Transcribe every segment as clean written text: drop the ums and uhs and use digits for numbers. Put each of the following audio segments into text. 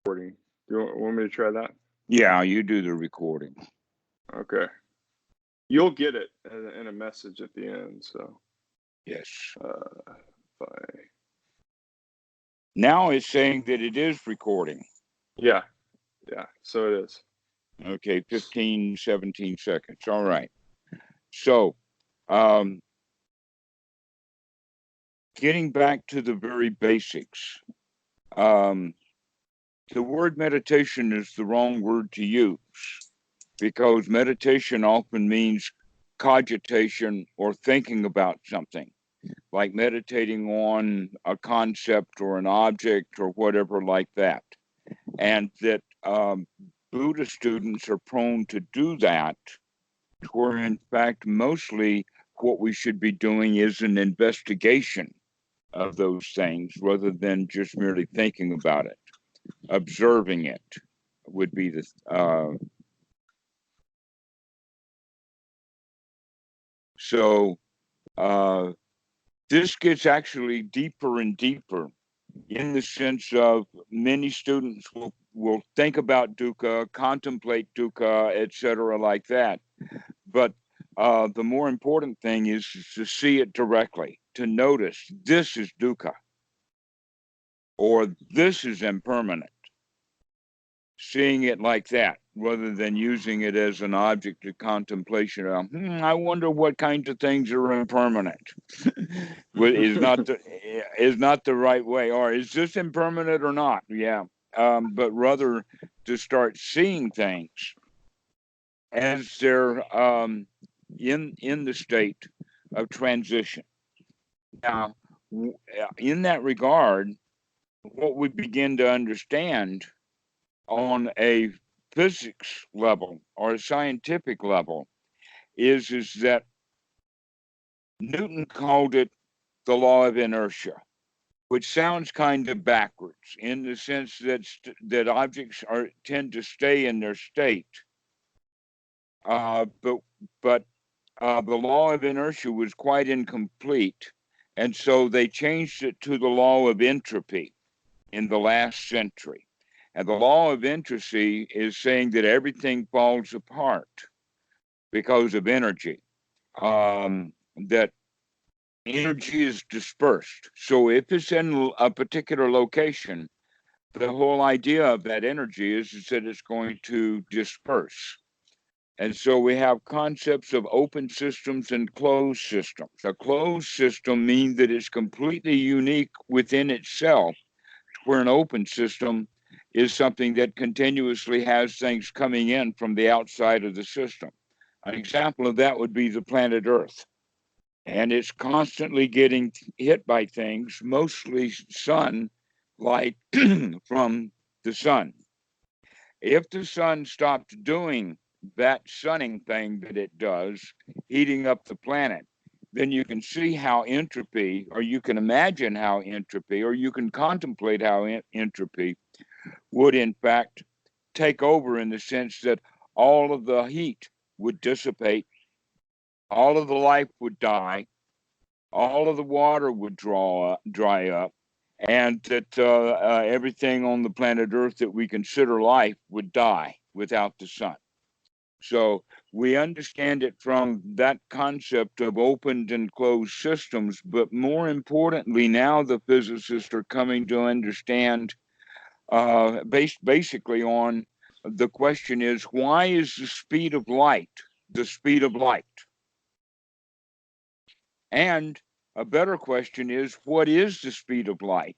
recording. Do you want me to try that? Yeah, you do the recording. Okay. You'll get it in a message at the end. So, Yes. bye. Now it's saying that it is recording. Yeah. So it is. Okay, 15, 17 seconds. All right. So, getting back to the very basics, the word meditation is the wrong word to use because meditation often means cogitation or thinking about something, like meditating on a concept or an object or whatever like that. And that Buddhist students are prone to do that, where in fact, mostly what we should be doing is an investigation of those things rather than just merely thinking about it. Observing it would be the so this gets actually deeper and deeper in the sense of many students will think about dukkha, contemplate dukkha, etc., like that. But the more important thing is to see it directly, to notice this is dukkha or this is impermanent. Seeing it like that rather than using it as an object of contemplation. I wonder what kinds of things are impermanent. is not the right way. Or is this impermanent or not? Yeah, but rather to start seeing things as they're in the state of transition. Now, in that regard, what we begin to understand on a physics level or a scientific level is that Newton called it the law of inertia, which sounds kind of backwards in the sense that objects tend to stay in their state. But the law of inertia was quite incomplete, and so they changed it to the law of entropy in the last century. And the law of entropy is saying that everything falls apart because of energy. That energy is dispersed. So if it's in a particular location, the whole idea of that energy is that it's going to disperse. And so we have concepts of open systems and closed systems. A closed system means that it's completely unique within itself, where an open system is something that continuously has things coming in from the outside of the system. An example of that would be the planet Earth. And it's constantly getting hit by things, mostly sunlight from the sun. If the sun stopped doing that sunning thing that it does, heating up the planet, then you can see how entropy, or you can imagine how entropy, or you can contemplate how entropy would in fact take over in the sense that all of the heat would dissipate, all of the life would die, all of the water would dry up, and that everything on the planet Earth that we consider life would die without the sun. So we understand it from that concept of opened and closed systems, but more importantly, now the physicists are coming to understand, based basically on the question is, why is the speed of light the speed of light? And a better question is, what is the speed of light?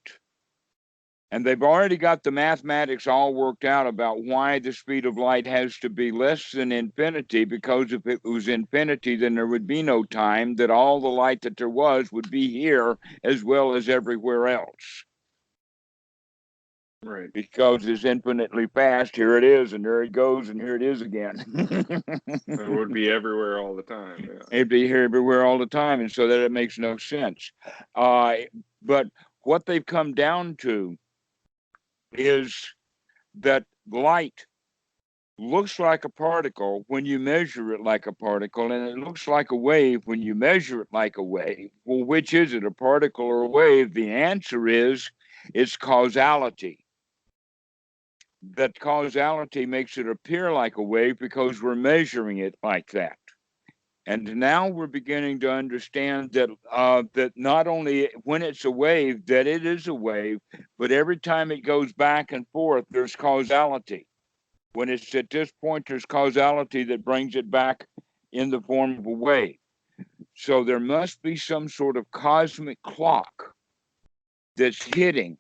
And they've already got the mathematics all worked out about why the speed of light has to be less than infinity, because if it was infinity, then there would be no time, that all the light that there was would be here as well as everywhere else. Right. Because it's infinitely fast. Here it is, and there it goes, and here it is again. It would be everywhere all the time. Yeah. It'd be here everywhere all the time, and so that it makes no sense. But what they've come down to is that light looks like a particle when you measure it like a particle, and it looks like a wave when you measure it like a wave. Well, which is it, a particle or a wave? The answer is it's causality. that causality makes it appear like a wave because we're measuring it like that. And now we're beginning to understand that that not only when it's a wave, that it is a wave, but every time it goes back and forth, there's causality. When it's at this point, there's causality that brings it back in the form of a wave. So there must be some sort of cosmic clock that's hitting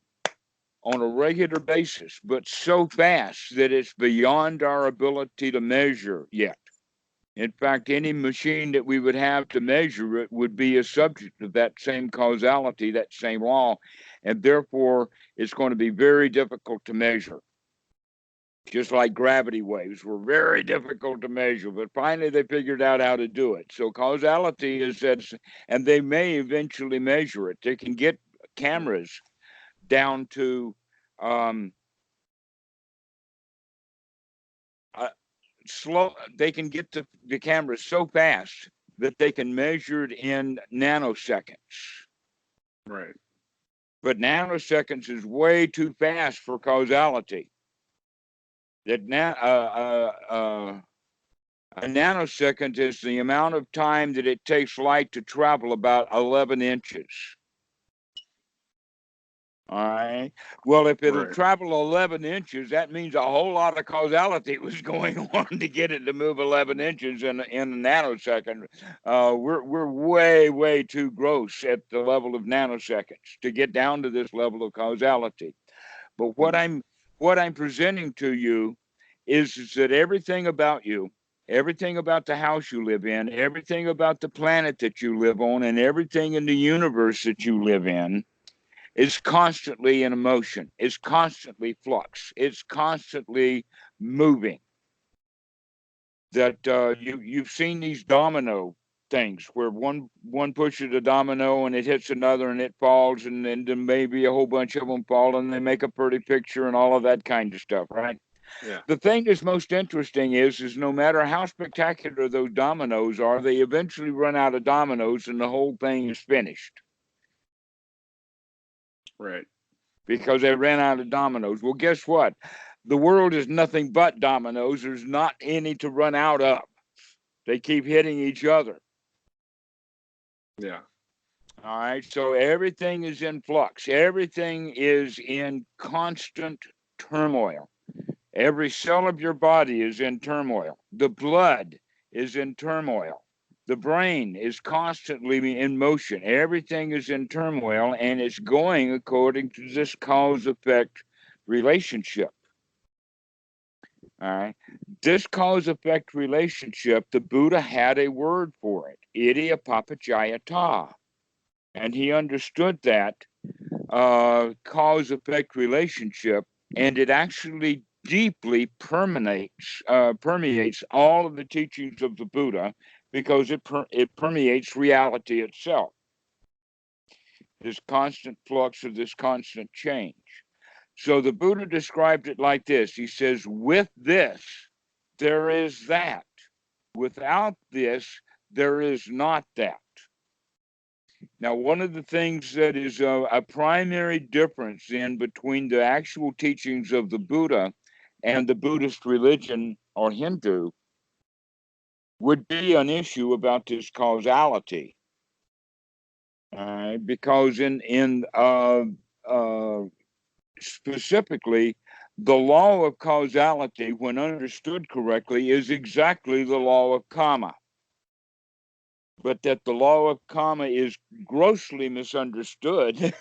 on a regular basis, but so fast that it's beyond our ability to measure yet. In fact, any machine that we would have to measure it would be a subject of that same causality, that same law, and therefore it's going to be very difficult to measure. Just like gravity waves were very difficult to measure, but finally they figured out how to do it. So causality is that, and they may eventually measure it. They can get cameras down to slow. They can get the cameras so fast that they can measure it in nanoseconds. Right. But nanoseconds is way too fast for causality. That a nanosecond is the amount of time that it takes light to travel about 11 inches. All right. Well, if it'll travel 11 inches, that means a whole lot of causality was going on to get it to move 11 inches in a nanosecond. We're way too gross at the level of nanoseconds to get down to this level of causality. But what I'm presenting to you is that everything about you, everything about the house you live in, everything about the planet that you live on, and everything in the universe that you live in is constantly in motion, is constantly flux, it's constantly moving. That you've seen these domino things where one pushes a domino and it hits another and it falls, and then maybe a whole bunch of them fall and they make a pretty picture and all of that kind of stuff, right? Yeah. The thing that's most interesting is no matter how spectacular those dominoes are, they eventually run out of dominoes and the whole thing is finished. Right. Because they ran out of dominoes. Well, guess what? The world is nothing but dominoes. There's not any to run out of. They keep hitting each other. Yeah. All right. So everything is in flux. Everything is in constant turmoil. Every cell of your body is in turmoil. The blood is in turmoil. The brain is constantly in motion. Everything is in turmoil, and it's going according to this cause-effect relationship. All right. This cause-effect relationship, the Buddha had a word for it, idiapapajayata. And he understood that cause-effect relationship, and it actually deeply permeates all of the teachings of the Buddha, because it permeates reality itself. This constant flux of this constant change. So the Buddha described it like this. He says, with this, there is that. Without this, there is not that. Now, one of the things that is a primary difference in between the actual teachings of the Buddha and the Buddhist religion or Hindu would be an issue about this causality. Because specifically, the law of causality, when understood correctly, is exactly the law of karma. But that the law of karma is grossly misunderstood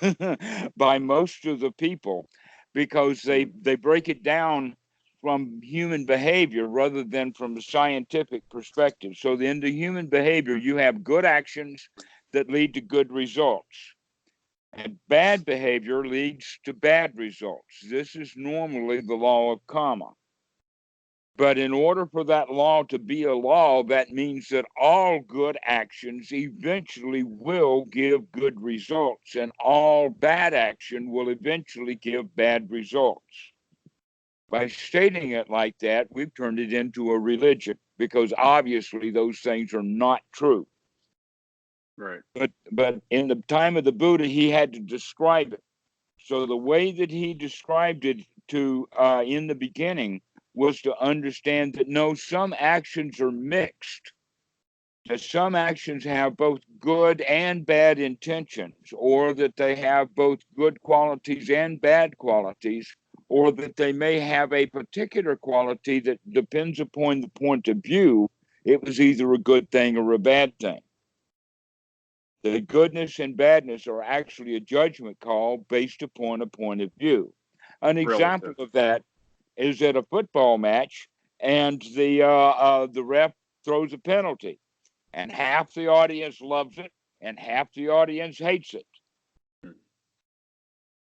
by most of the people, because they break it down from human behavior rather than from a scientific perspective. So in the human behavior, you have good actions that lead to good results, and bad behavior leads to bad results. This is normally the law of karma. But in order for that law to be a law, that means that all good actions eventually will give good results, and all bad action will eventually give bad results. By stating it like that, we've turned it into a religion, because obviously those things are not true. Right. But in the time of the Buddha, he had to describe it. So the way that he described it to in the beginning was to understand that no, some actions are mixed, that some actions have both good and bad intentions, or that they have both good qualities and bad qualities, or that they may have a particular quality that depends upon the point of view. It was either a good thing or a bad thing. The goodness and badness are actually a judgment call based upon a point of view. An example Relative. of that is at a football match, and the ref throws a penalty, and half the audience loves it, and half the audience hates it.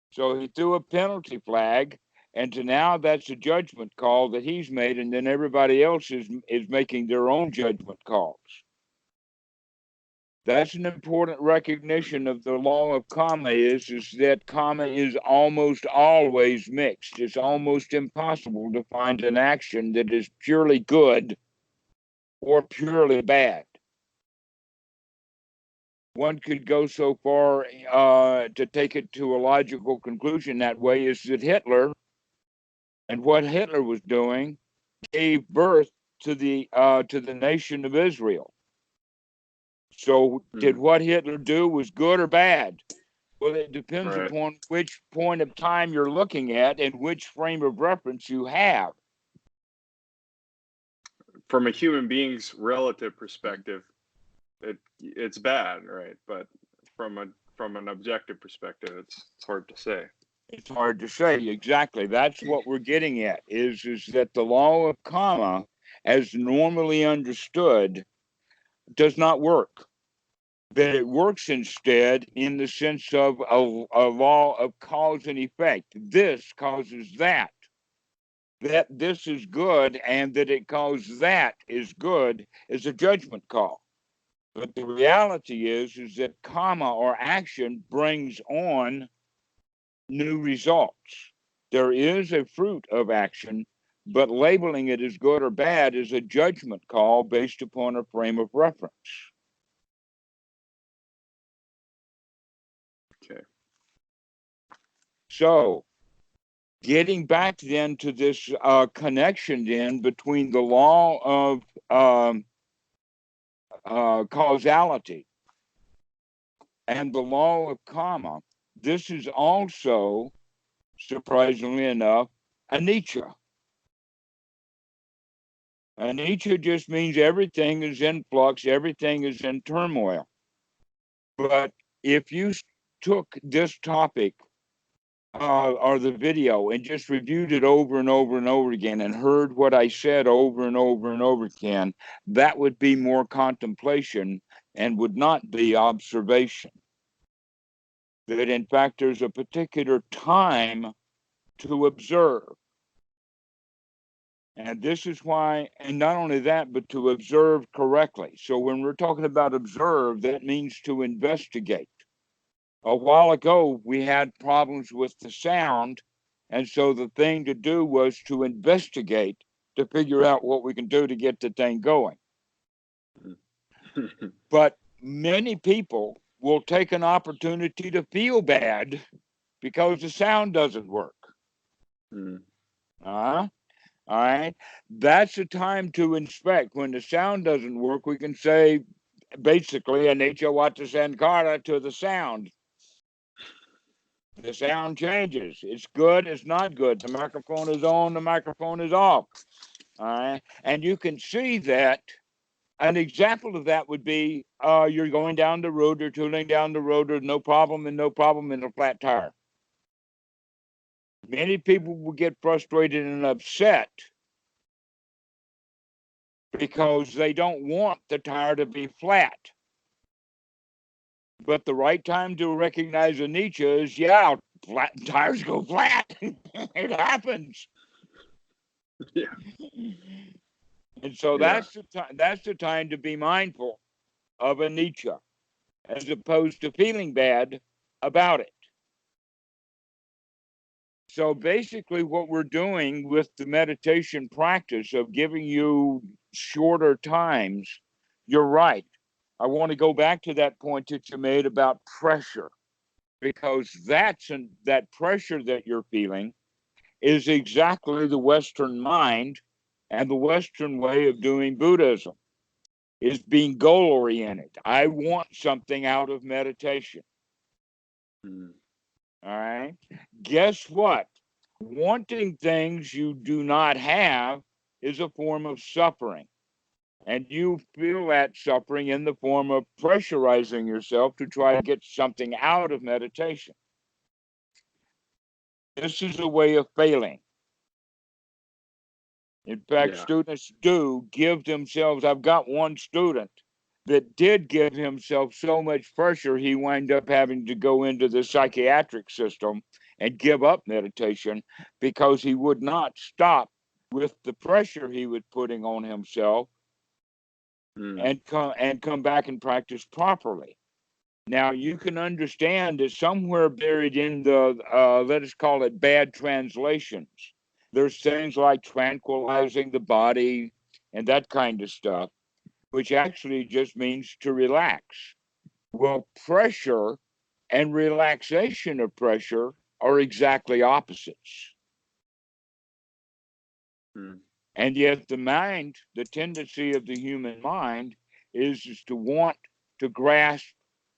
So he threw a penalty flag, and to now that's a judgment call that he's made, and then everybody else is making their own judgment calls. That's an important recognition of the law of karma is that karma is almost always mixed. It's almost impossible to find an action that is purely good or purely bad. One could go so far to take it to a logical conclusion that way is that Hitler and what Hitler was doing gave birth to the nation of Israel. So did what Hitler do was good or bad? Well, it depends upon which point of time you're looking at and which frame of reference you have. From a human being's relative perspective, it's bad, right? But from an objective perspective, it's hard to say. It's hard to say exactly. That's what we're getting at. Is that the law of karma, as normally understood, does not work. That it works instead in the sense of a law of cause and effect. This causes that. That this is good and that it causes that is good is a judgment call. But the reality is that karma or action brings on new results. There is a fruit of action, but labeling it as good or bad is a judgment call based upon a frame of reference. Okay. So, getting back then to this connection then between the law of causality and the law of karma, this is also, surprisingly enough, anicca. Anicca just means everything is in flux, everything is in turmoil. But if you took this topic or the video and just reviewed it over and over and over again and heard what I said over and over and over again, that would be more contemplation and would not be observation. That in fact, there's a particular time to observe. And this is why, and not only that, but to observe correctly. So when we're talking about observe, that means to investigate. A while ago, we had problems with the sound. And so the thing to do was to investigate to figure out what we can do to get the thing going. But many people will take an opportunity to feel bad because the sound doesn't work. All right. That's the time to inspect. When the sound doesn't work, we can say basically anicca vata sankhara to the sound. The sound changes. It's good, it's not good. The microphone is on, the microphone is off. All right. And you can see that. An example of that would be you're going down the road, you're tooling down the road, there's no problem in a flat tire. Many people will get frustrated and upset because they don't want the tire to be flat. But the right time to recognize anicca is, yeah, flat tires go flat. It happens. Yeah. And so that's the time to be mindful of anicca, as opposed to feeling bad about it. So basically what we're doing with the meditation practice of giving you shorter times, you're right. I want to go back to that point that you made about pressure. because that pressure that you're feeling is exactly the Western mind and the Western way of doing Buddhism, is being goal oriented. I want something out of meditation. Mm. All right. Guess what? Wanting things you do not have is a form of suffering. And you feel that suffering in the form of pressurizing yourself to try to get something out of meditation. This is a way of failing. In fact, Yeah. students do give themselves. I've got one student that did give himself so much pressure, he wound up having to go into the psychiatric system and give up meditation because he would not stop with the pressure he was putting on himself Mm. and come back and practice properly. Now, you can understand that somewhere buried in the, let us call it bad translations, there's things like tranquilizing the body and that kind of stuff, which actually just means to relax. Well, pressure and relaxation of pressure are exactly opposites. Mm. And yet, the mind, the tendency of the human mind is to want to grasp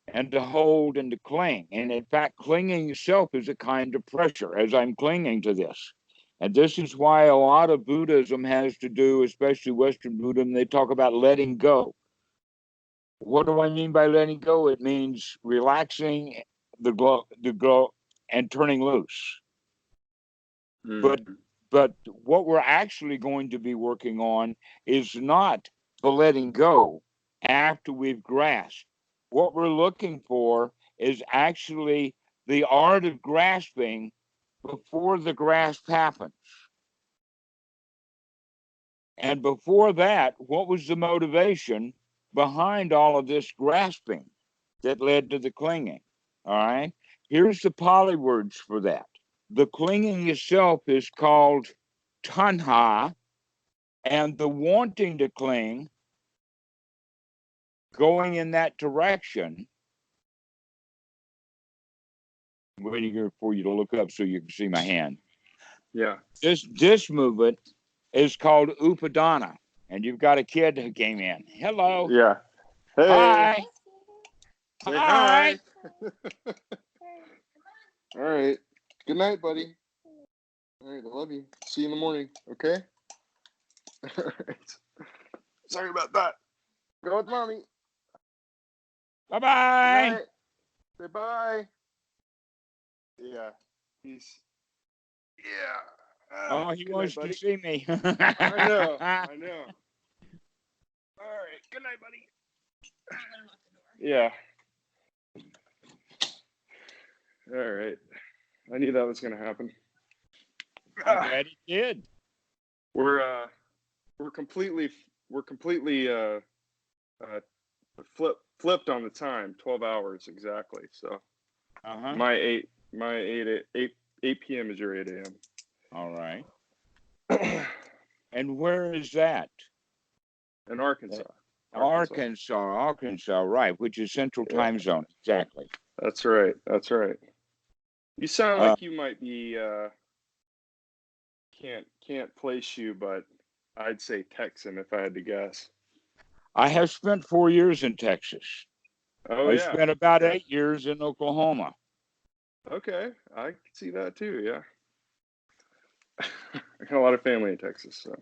and to hold and to cling. And in fact, clinging itself is a kind of pressure as I'm clinging to this. And this is why a lot of Buddhism has to do, especially Western Buddhism, they talk about letting go. What do I mean by letting go? It means relaxing the glow, and turning loose. Mm. But but what we're actually going to be working on is not the letting go after we've grasped. What we're looking for is actually the art of grasping before the grasp happens. And before that, what was the motivation behind all of this grasping that led to the clinging? All right. Here's the Pali words for that. The clinging itself is called tanha, and the wanting to cling, going in that direction. I'm waiting here for you to look up so you can see my hand. Yeah. This movement is called upadana, and you've got a kid who came in. Hello. Yeah. Hey. Hi. Say Hi. hi. All right. Good night, buddy. All right. I love you. See you in the morning. Okay. All right. Sorry about that. Go with mommy. Bye Good bye. night. Say bye. Yeah. He's. Yeah. Oh, he Good night, wants to buddy. see me. I know. I know. All right. Good night, buddy. Yeah. All right. I knew that was gonna happen. I'm glad he did. We're completely uh flipped on the time. 12 hours exactly. So Uh-huh. my 8 p.m. is your 8 a.m. All right. And where is that? In Arkansas. Arkansas, right, which is Central Yeah, Time Zone. Exactly. that's right. That's right. You sound Uh, like you might be can't place you, but I'd say Texan if I had to guess. I have spent 4 years in Texas. Oh I yeah. spent about Okay. 8 years in Oklahoma. Okay. I can see that too, yeah. I got a lot of family in Texas, so.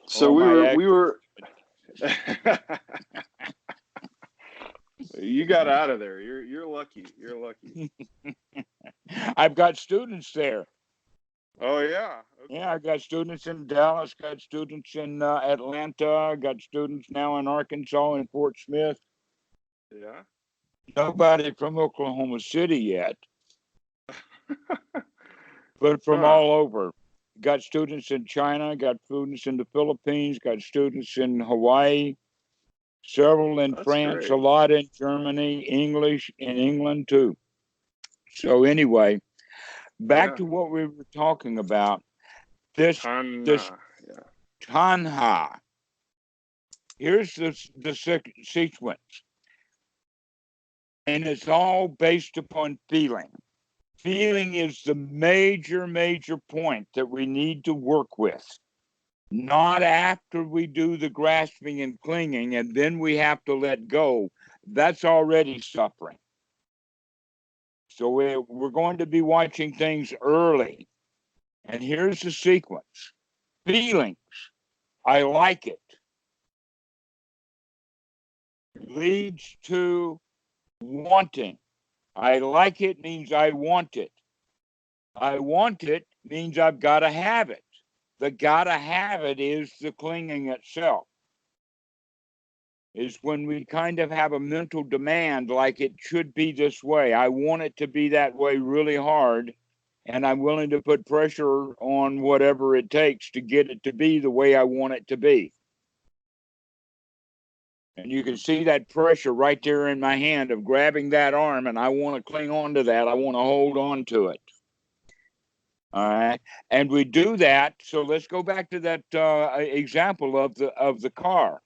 So Oh, my ex. we were you got out of there. You're lucky. You're lucky. I've got students there. Oh yeah. Yeah, Okay. I got students in Dallas, got students in Atlanta, got students now in Arkansas and Fort Smith. Yeah. Nobody from Oklahoma City yet, but from Huh. all over. Got students in China, got students in the Philippines, got students in Hawaii, several in That's France, a great. lot in Germany, English in England too. So anyway, back Yeah. to what we were talking about. This Tana. Yeah. tanha. Here's the sequence. And it's all based upon feeling. Feeling is the major point that we need to work with. Not after we do the grasping and clinging and then we have to let go. That's already suffering. So we're going to be watching things early. And here's the sequence. Feelings, I like it, leads to wanting. I like it means I want it. I want it means I've got to have it. The gotta have it is the clinging itself. Is when we kind of have a mental demand like it should be this way. I want it to be that way really hard, and I'm willing to put pressure on whatever it takes to get it to be the way I want it to be. And you can see that pressure right there in my hand of grabbing that arm, and I want to cling on to that. I want to hold on to it. All right, and we do that. So let's go back to that example of the car.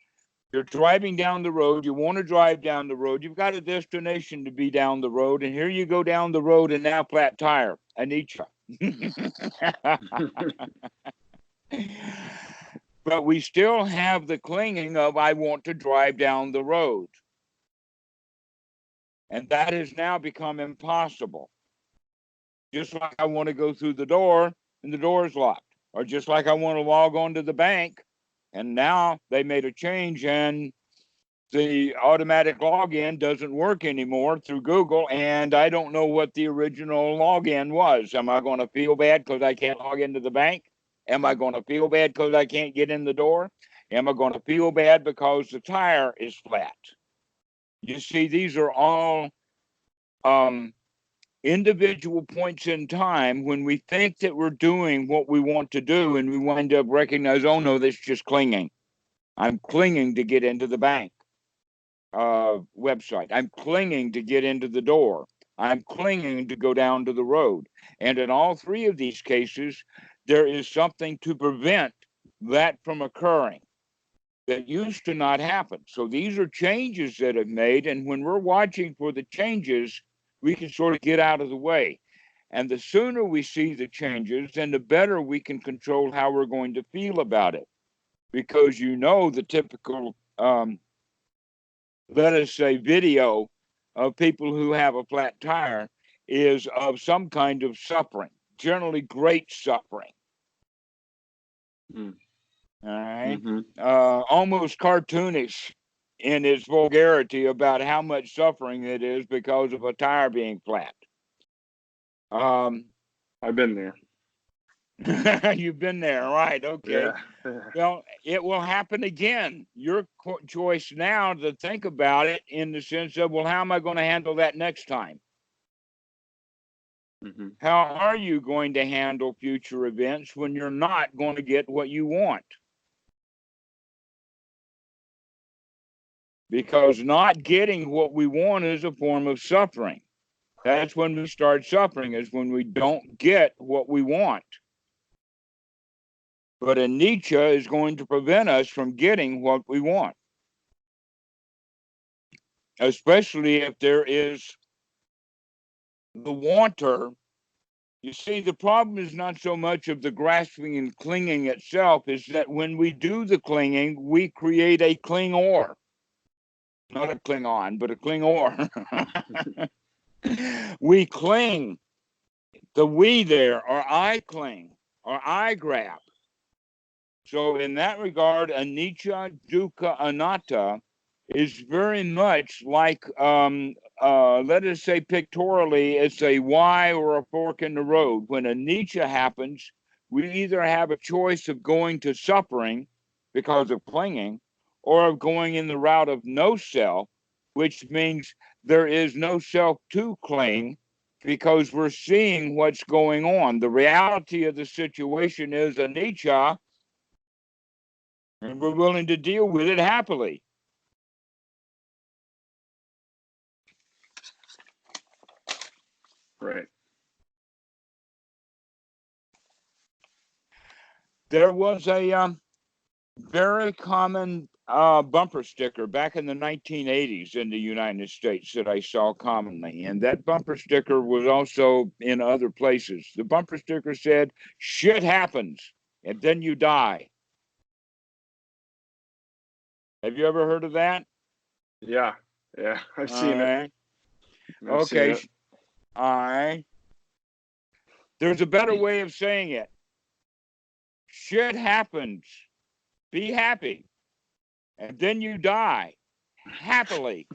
You're driving down the road. You want to drive down the road. You've got a destination to be down the road, and here you go down the road, and now flat tire. Anicca. But we still have the clinging of I want to drive down the road, and that has now become impossible. Just like I want to go through the door, and the door is locked, or just like I want to log on to the bank, and now they made a change and the automatic login doesn't work anymore through Google, and I don't know what the original login was. Am I going to feel bad because I can't log into the bank? Am I going to feel bad because I can't get in the door? Am I going to feel bad because the tire is flat? You see, these are all individual points in time when we think that we're doing what we want to do, and we wind up recognize, oh no, that's just clinging. I'm clinging to get into the bank website. I'm clinging to get into the door. I'm clinging to go down to the road. And in all three of these cases, there is something to prevent that from occurring that used to not happen. So these are changes that have made. And when we're watching for the changes, we can sort of get out of the way. And the sooner we see the changes, then the better we can control how we're going to feel about it. Because you know the typical let us say, video of people who have a flat tire is of some kind of suffering, generally great suffering. Mm. All right. Mm-hmm. Almost cartoonish in its vulgarity about how much suffering it is because of a tire being flat. I've been there. You've been there, right? Okay. Yeah. Well, it will happen again. Your choice now to think about it in the sense of, well, how am I going to handle that next time? Mm-hmm. How are you going to handle future events when you're not going to get what you want? Because not getting what we want is a form of suffering. That's when we start suffering, is when we don't get what we want. But anicca is going to prevent us from getting what we want, especially if there is the wanter. You see, the problem is not so much of the grasping and clinging itself, is that when we do the clinging, we create a clingor. Not a Klingon, but a clingor. We cling. The we there, or I cling, or I grab. So in that regard, anicca, dukkha, anatta is very much like, let us say pictorially, it's a Y or a fork in the road. When anicca happens, we either have a choice of going to suffering because of clinging, or of going in the route of no self, which means there is no self to cling because we're seeing what's going on. The reality of the situation is anicca, and we're willing to deal with it happily. Right. There was a very common bumper sticker back in the 1980s in the United States that I saw commonly. And that bumper sticker was also in other places. The bumper sticker said, "Shit happens, and then you die." Have you ever heard of that? Yeah. Yeah. I've All seen it. right. I've seen Okay. it. All right. There's a better way of saying it. Shit happens. Be happy. And then you die happily.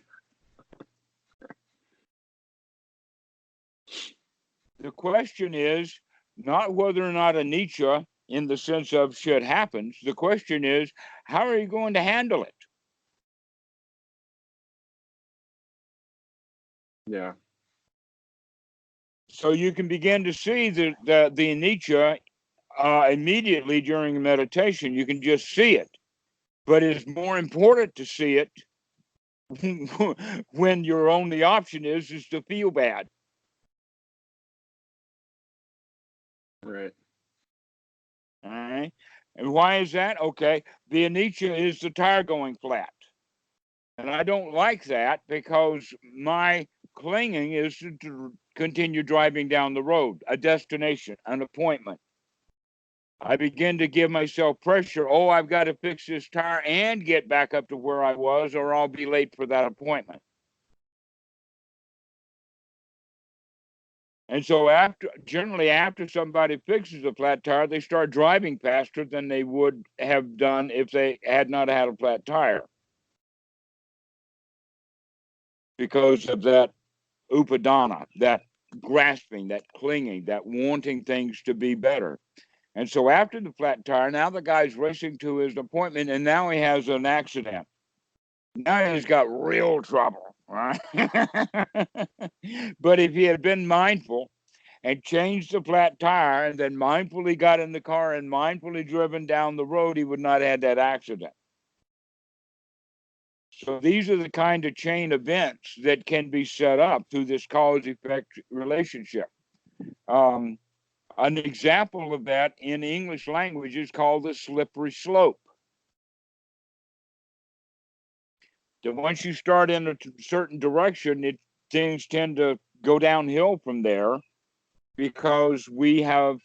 The question is not whether or not a Nietzsche in the sense of shit happens. The question is, how are you going to handle it? Yeah. So you can begin to see the Nietzsche immediately during meditation. You can just see it. But it's more important to see it when your only option is to feel bad. Right. All right. And why is that? Okay. The Nietzsche is the tire going flat. And I don't like that because my clinging is to continue driving down the road, a destination, an appointment. I begin to give myself pressure. Oh, I've got to fix this tire and get back up to where I was, or I'll be late for that appointment. And so generally after somebody fixes a flat tire, they start driving faster than they would have done if they had not had a flat tire. Because of that upadana, that grasping, that clinging, that wanting things to be better. And so after the flat tire, now the guy's racing to his appointment, and now he has an accident. Now he's got real trouble, right? But if he had been mindful and changed the flat tire and then mindfully got in the car and mindfully driven down the road, he would not have had that accident. So these are the kind of chain events that can be set up through this cause-effect relationship. An example of that in English language is called the slippery slope. That once you start in a certain direction, things tend to go downhill from there because we have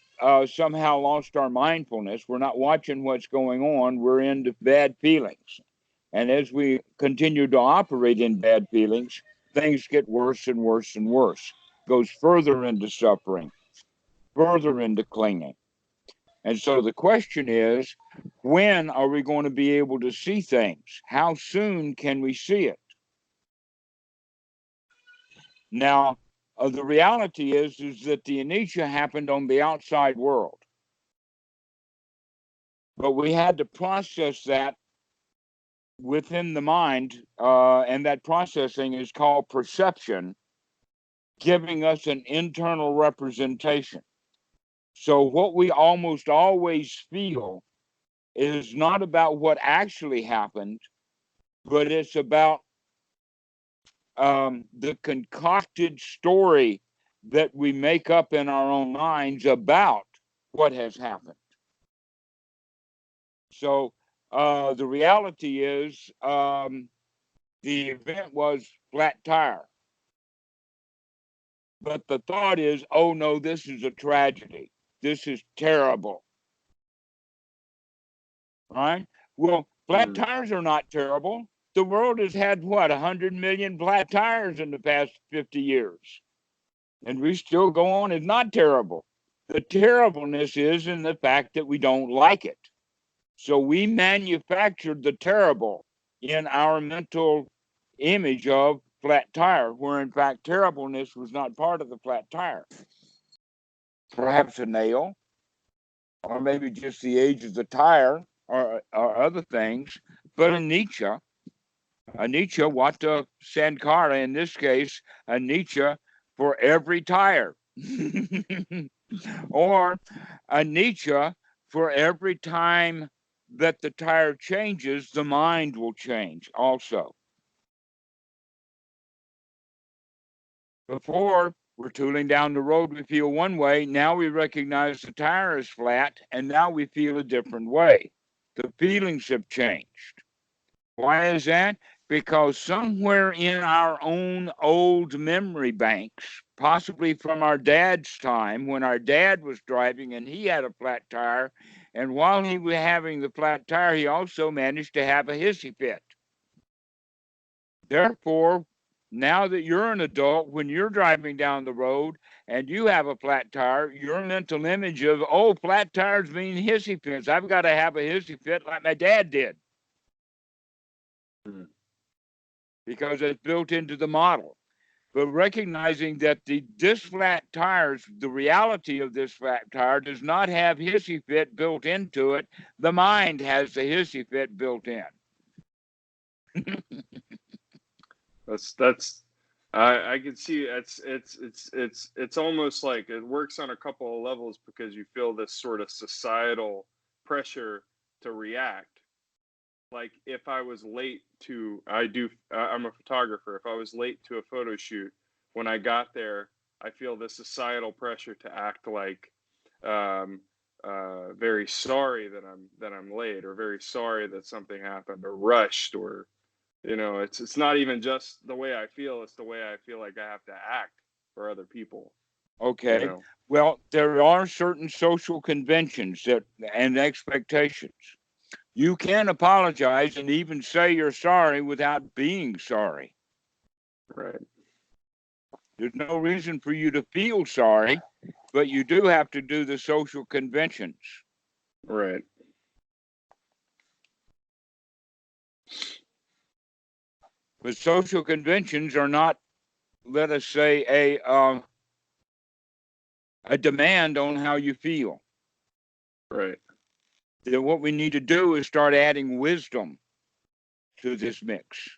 somehow lost our mindfulness. We're not watching what's going on. We're into bad feelings. And as we continue to operate in bad feelings, things get worse and worse and worse. Goes further into suffering, further into clinging. And so the question is, when are we going to be able to see things? How soon can we see it? Now, the reality is that the anicca happened on the outside world. But we had to process that within the mind, and that processing is called perception, giving us an internal representation. So what we almost always feel is not about what actually happened, but it's about the concocted story that we make up in our own minds about what has happened. So the reality is the event was flat tire. But the thought is, oh no, this is a tragedy. This is terrible. Right? Well, flat tires are not terrible. The world has had, what, 100 million flat tires in the past 50 years. And we still go on. It's not terrible. The terribleness is in the fact that we don't like it. So we manufactured the terrible in our mental image of flat tire, where in fact terribleness was not part of the flat tire. Perhaps a nail, or maybe just the age of the tire, or other things. But anicca, Vata Sankara, in this case, anicca for every tire. Or anicca for every time that the tire changes, the mind will change also. Before, we're tooling down the road, we feel one way. Now we recognize the tire is flat, and now we feel a different way. The feelings have changed. Why is that? Because somewhere in our own old memory banks, possibly from our dad's time, when our dad was driving and he had a flat tire, and while he was having the flat tire, he also managed to have a hissy fit. Therefore, now that you're an adult, when you're driving down the road and you have a flat tire, your mental image of, oh, flat tires mean hissy fits. I've got to have a hissy fit like my dad did. Mhm. Because it's built into the model. But recognizing that this flat tires, the reality of this flat tire does not have hissy fit built into it. The mind has the hissy fit built in. That's I can see it's almost like it works on a couple of levels because you feel this sort of societal pressure to react. Like if I was late to I'm a photographer. If I was late to a photo shoot, when I got there, I feel the societal pressure to act like um, very sorry that I'm late, or very sorry that something happened, or rushed, or it's not even just the way I feel, it's the way I feel like I have to act for other people, you Okay. know. Well, there are certain social conventions and expectations. You can apologize and even say you're sorry without being sorry. Right. There's no reason for you to feel sorry, but you do have to do the social conventions. Right. But social conventions are not, let us say, a demand on how you feel. Right. Then what we need to do is start adding wisdom to this mix.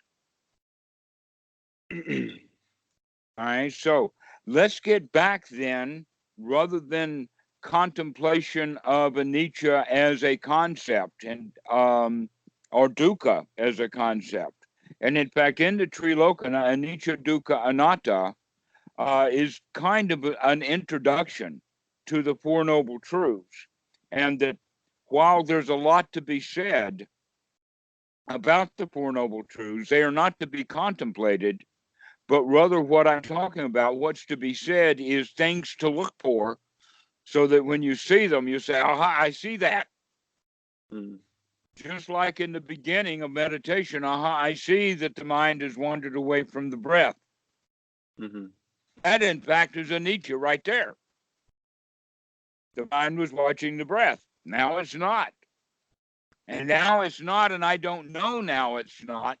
All right, so let's get back then, rather than contemplation of anicca as a concept and or dukkha as a concept. And in fact, in the Trilokana, anicca, dukkha, anatta is kind of an introduction to the Four Noble Truths. And that while there's a lot to be said about the Four Noble Truths, they are not to be contemplated, but rather what I'm talking about, what's to be said, is things to look for so that when you see them, you say, aha, I see that. Mm. Just like in the beginning of meditation, aha, I see that the mind has wandered away from the breath. Mm-hmm. That, in fact, is anicca right there. The mind was watching the breath. Now it's not. And now it's not, and I don't know now it's not.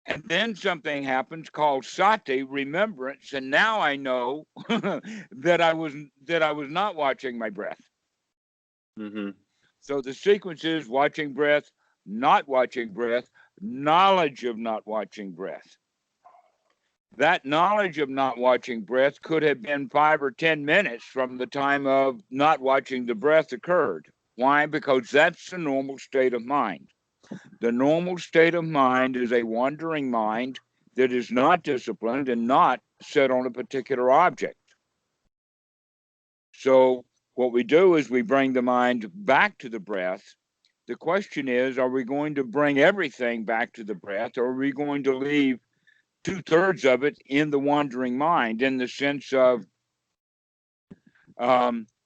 And then something happens called sati, remembrance, and now I know that I was not watching my breath. Mm-hmm. So the sequence is watching breath, not watching breath, knowledge of not watching breath. That knowledge of not watching breath could have been 5 or 10 minutes from the time of not watching the breath occurred. Why? Because that's the normal state of mind. The normal state of mind is a wandering mind that is not disciplined and not set on a particular object. So what we do is we bring the mind back to the breath. The question is, are we going to bring everything back to the breath, or are we going to leave 2/3 of it in the wandering mind, in the sense of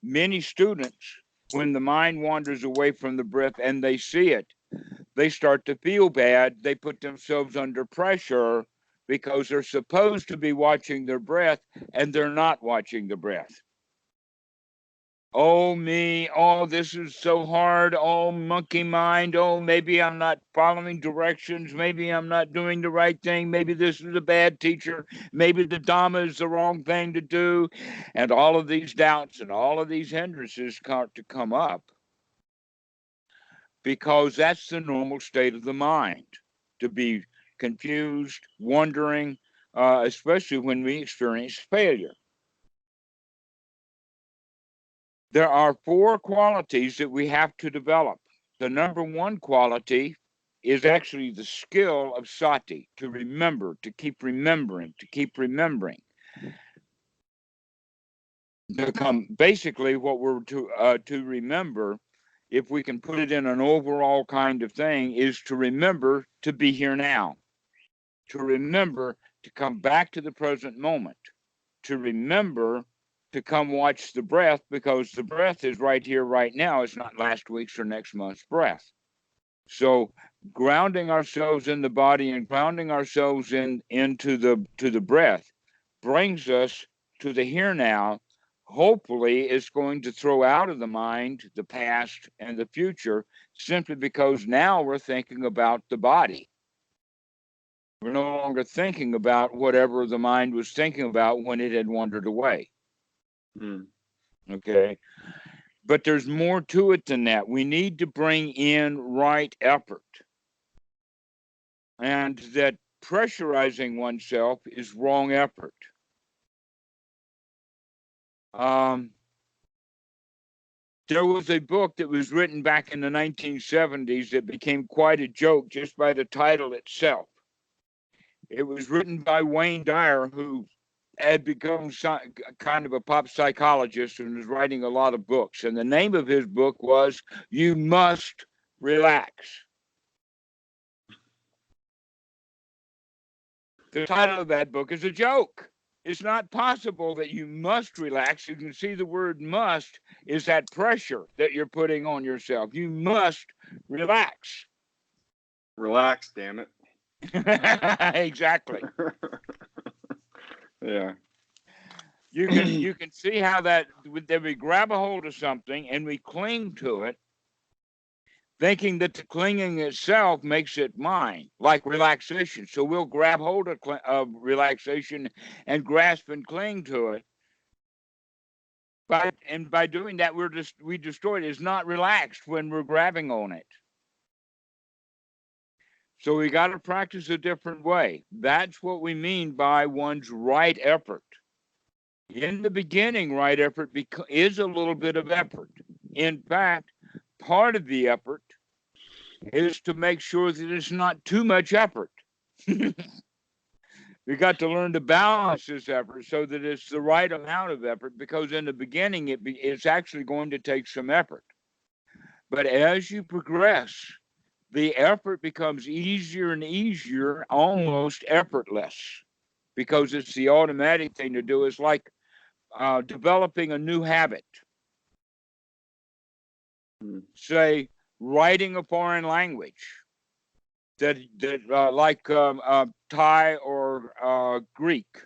many students, when the mind wanders away from the breath and they see it, they start to feel bad. They put themselves under pressure because they're supposed to be watching their breath and they're not watching the breath. Oh, me. Oh, this is so hard. Oh, monkey mind. Oh, maybe I'm not following directions. Maybe I'm not doing the right thing. Maybe this is a bad teacher. Maybe the Dhamma is the wrong thing to do. And all of these doubts and all of these hindrances start to come up, because that's the normal state of the mind, to be confused, wondering, especially when we experience failure. There are 4 qualities that we have to develop. The number 1 quality is actually the skill of sati, to remember, to keep remembering, to keep remembering. Basically, what we're to remember if we can put it in an overall kind of thing, is to remember to be here now, to remember to come back to the present moment, to remember to come watch the breath, because the breath is right here, right now. It's not last week's or next month's breath. So grounding ourselves in the body and grounding ourselves into the breath brings us to the here now. Hopefully, it's going to throw out of the mind the past and the future, simply because now we're thinking about the body. We're no longer thinking about whatever the mind was thinking about when it had wandered away. Okay. But there's more to it than that. We need to bring in right effort. And that pressurizing oneself is wrong effort. There was a book that was written back in the 1970s that became quite a joke just by the title itself. It was written by Wayne Dyer, who had become kind of a pop psychologist and was writing a lot of books. And the name of his book was You Must Relax. The title of that book is a joke. It's not possible that you must relax. You can see the word must is that pressure that you're putting on yourself. You must relax. Relax, damn it. Exactly. Yeah. You can see how that we grab a hold of something and we cling to it, thinking that the clinging itself makes it mine, like relaxation. So we'll grab hold of relaxation and grasp and cling to it. By doing that, we destroy it. It's not relaxed when we're grabbing on it. So we got to practice a different way. That's what we mean by one's right effort. In the beginning, right effort is a little bit of effort. In fact, part of the effort is to make sure that it's not too much effort. We got to learn to balance this effort so that it's the right amount of effort, because in the beginning, it's actually going to take some effort. But as you progress, the effort becomes easier and easier, almost effortless, because it's the automatic thing to do. It's like developing a new habit. Say, writing a foreign language that like Thai or Greek,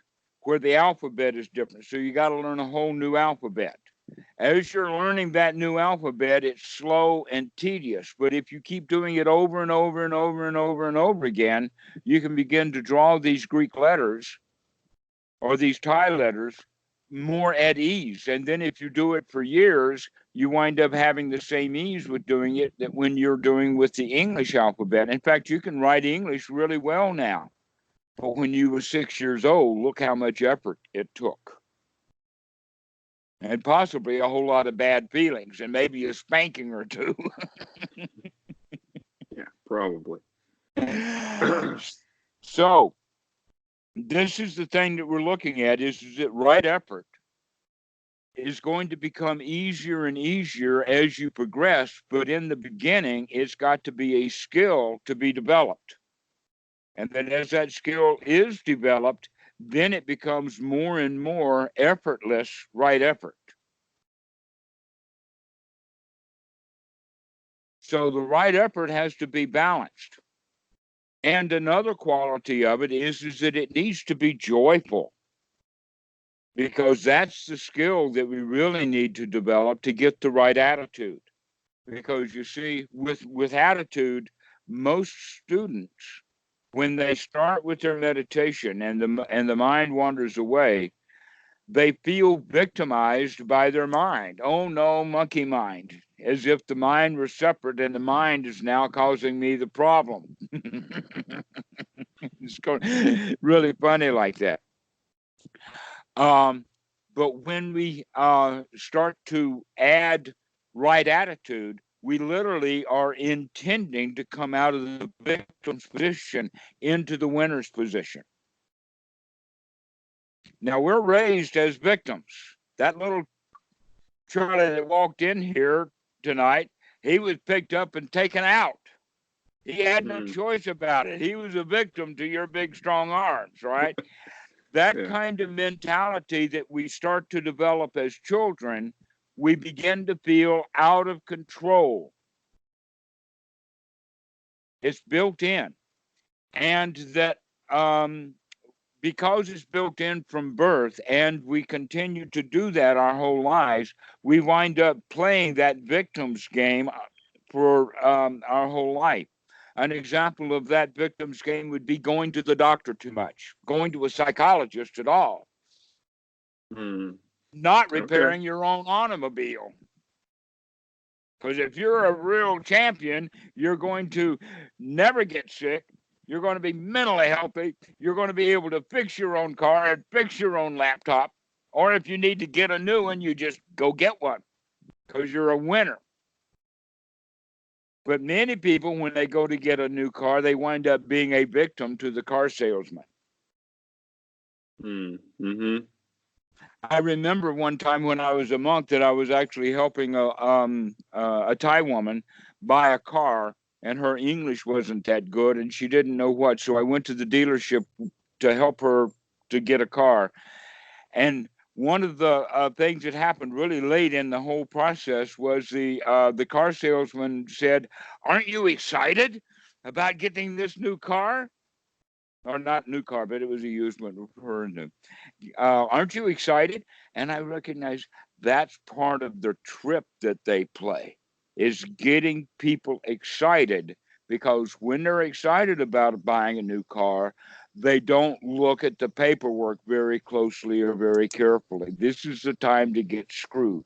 where the alphabet is different. So you got to learn a whole new alphabet. As you're learning that new alphabet, it's slow and tedious. But if you keep doing it over and over and over and over and over again, you can begin to draw these Greek letters or these Thai letters more at ease. And then if you do it for years, you wind up having the same ease with doing it that when you're doing with the English alphabet. In fact, you can write English really well now. But when you were 6 years old, look how much effort it took. And possibly a whole lot of bad feelings and maybe a spanking or two. Yeah, probably. So this is the thing that we're looking at is that right effort is going to become easier and easier as you progress. But in the beginning, it's got to be a skill to be developed. And then as that skill is developed, then it becomes more and more effortless right effort. So the right effort has to be balanced. And another quality of it is that it needs to be joyful, because that's the skill that we really need to develop to get the right attitude. Because you see, with attitude, most students, when they start with their meditation and the mind wanders away, they feel victimized by their mind. Oh no, monkey mind, as if the mind were separate and the mind is now causing me the problem. It's really funny like that. But when we start to add right attitude, we literally are intending to come out of the victim's position into the winner's position. Now, we're raised as victims. That little Charlie that walked in here tonight he was picked up and taken out. He had no Mm. choice about it. He was a victim to your big, strong arms, right? That Yeah. kind of mentality that we start to develop as children, we begin to feel out of control. It's built in. And that because it's built in from birth and we continue to do that our whole lives, we wind up playing that victim's game for our whole life. An example of that victim's game would be going to the doctor too much, going to a psychologist at all, Mm. not Okay. repairing your own automobile. Because if you're a real champion, you're going to never get sick. You're going to be mentally healthy. You're going to be able to fix your own car and fix your own laptop. Or if you need to get a new one, you just go get one because you're a winner. But many people, when they go to get a new car, they wind up being a victim to the car salesman. Mm. Mm-hmm. I remember one time when I was a monk that I was actually helping a Thai woman buy a car, and her English wasn't that good, and she didn't know what. So I went to the dealership to help her to get a car. And one of the things that happened really late in the whole process was the car salesman said, "Aren't you excited about getting this new car?" Or not new car, but it was a used one for her new. Aren't you excited? And I recognize that's part of the trip that they play is getting people excited, because when they're excited about buying a new car, they don't look at the paperwork very closely or very carefully. This is the time to get screwed.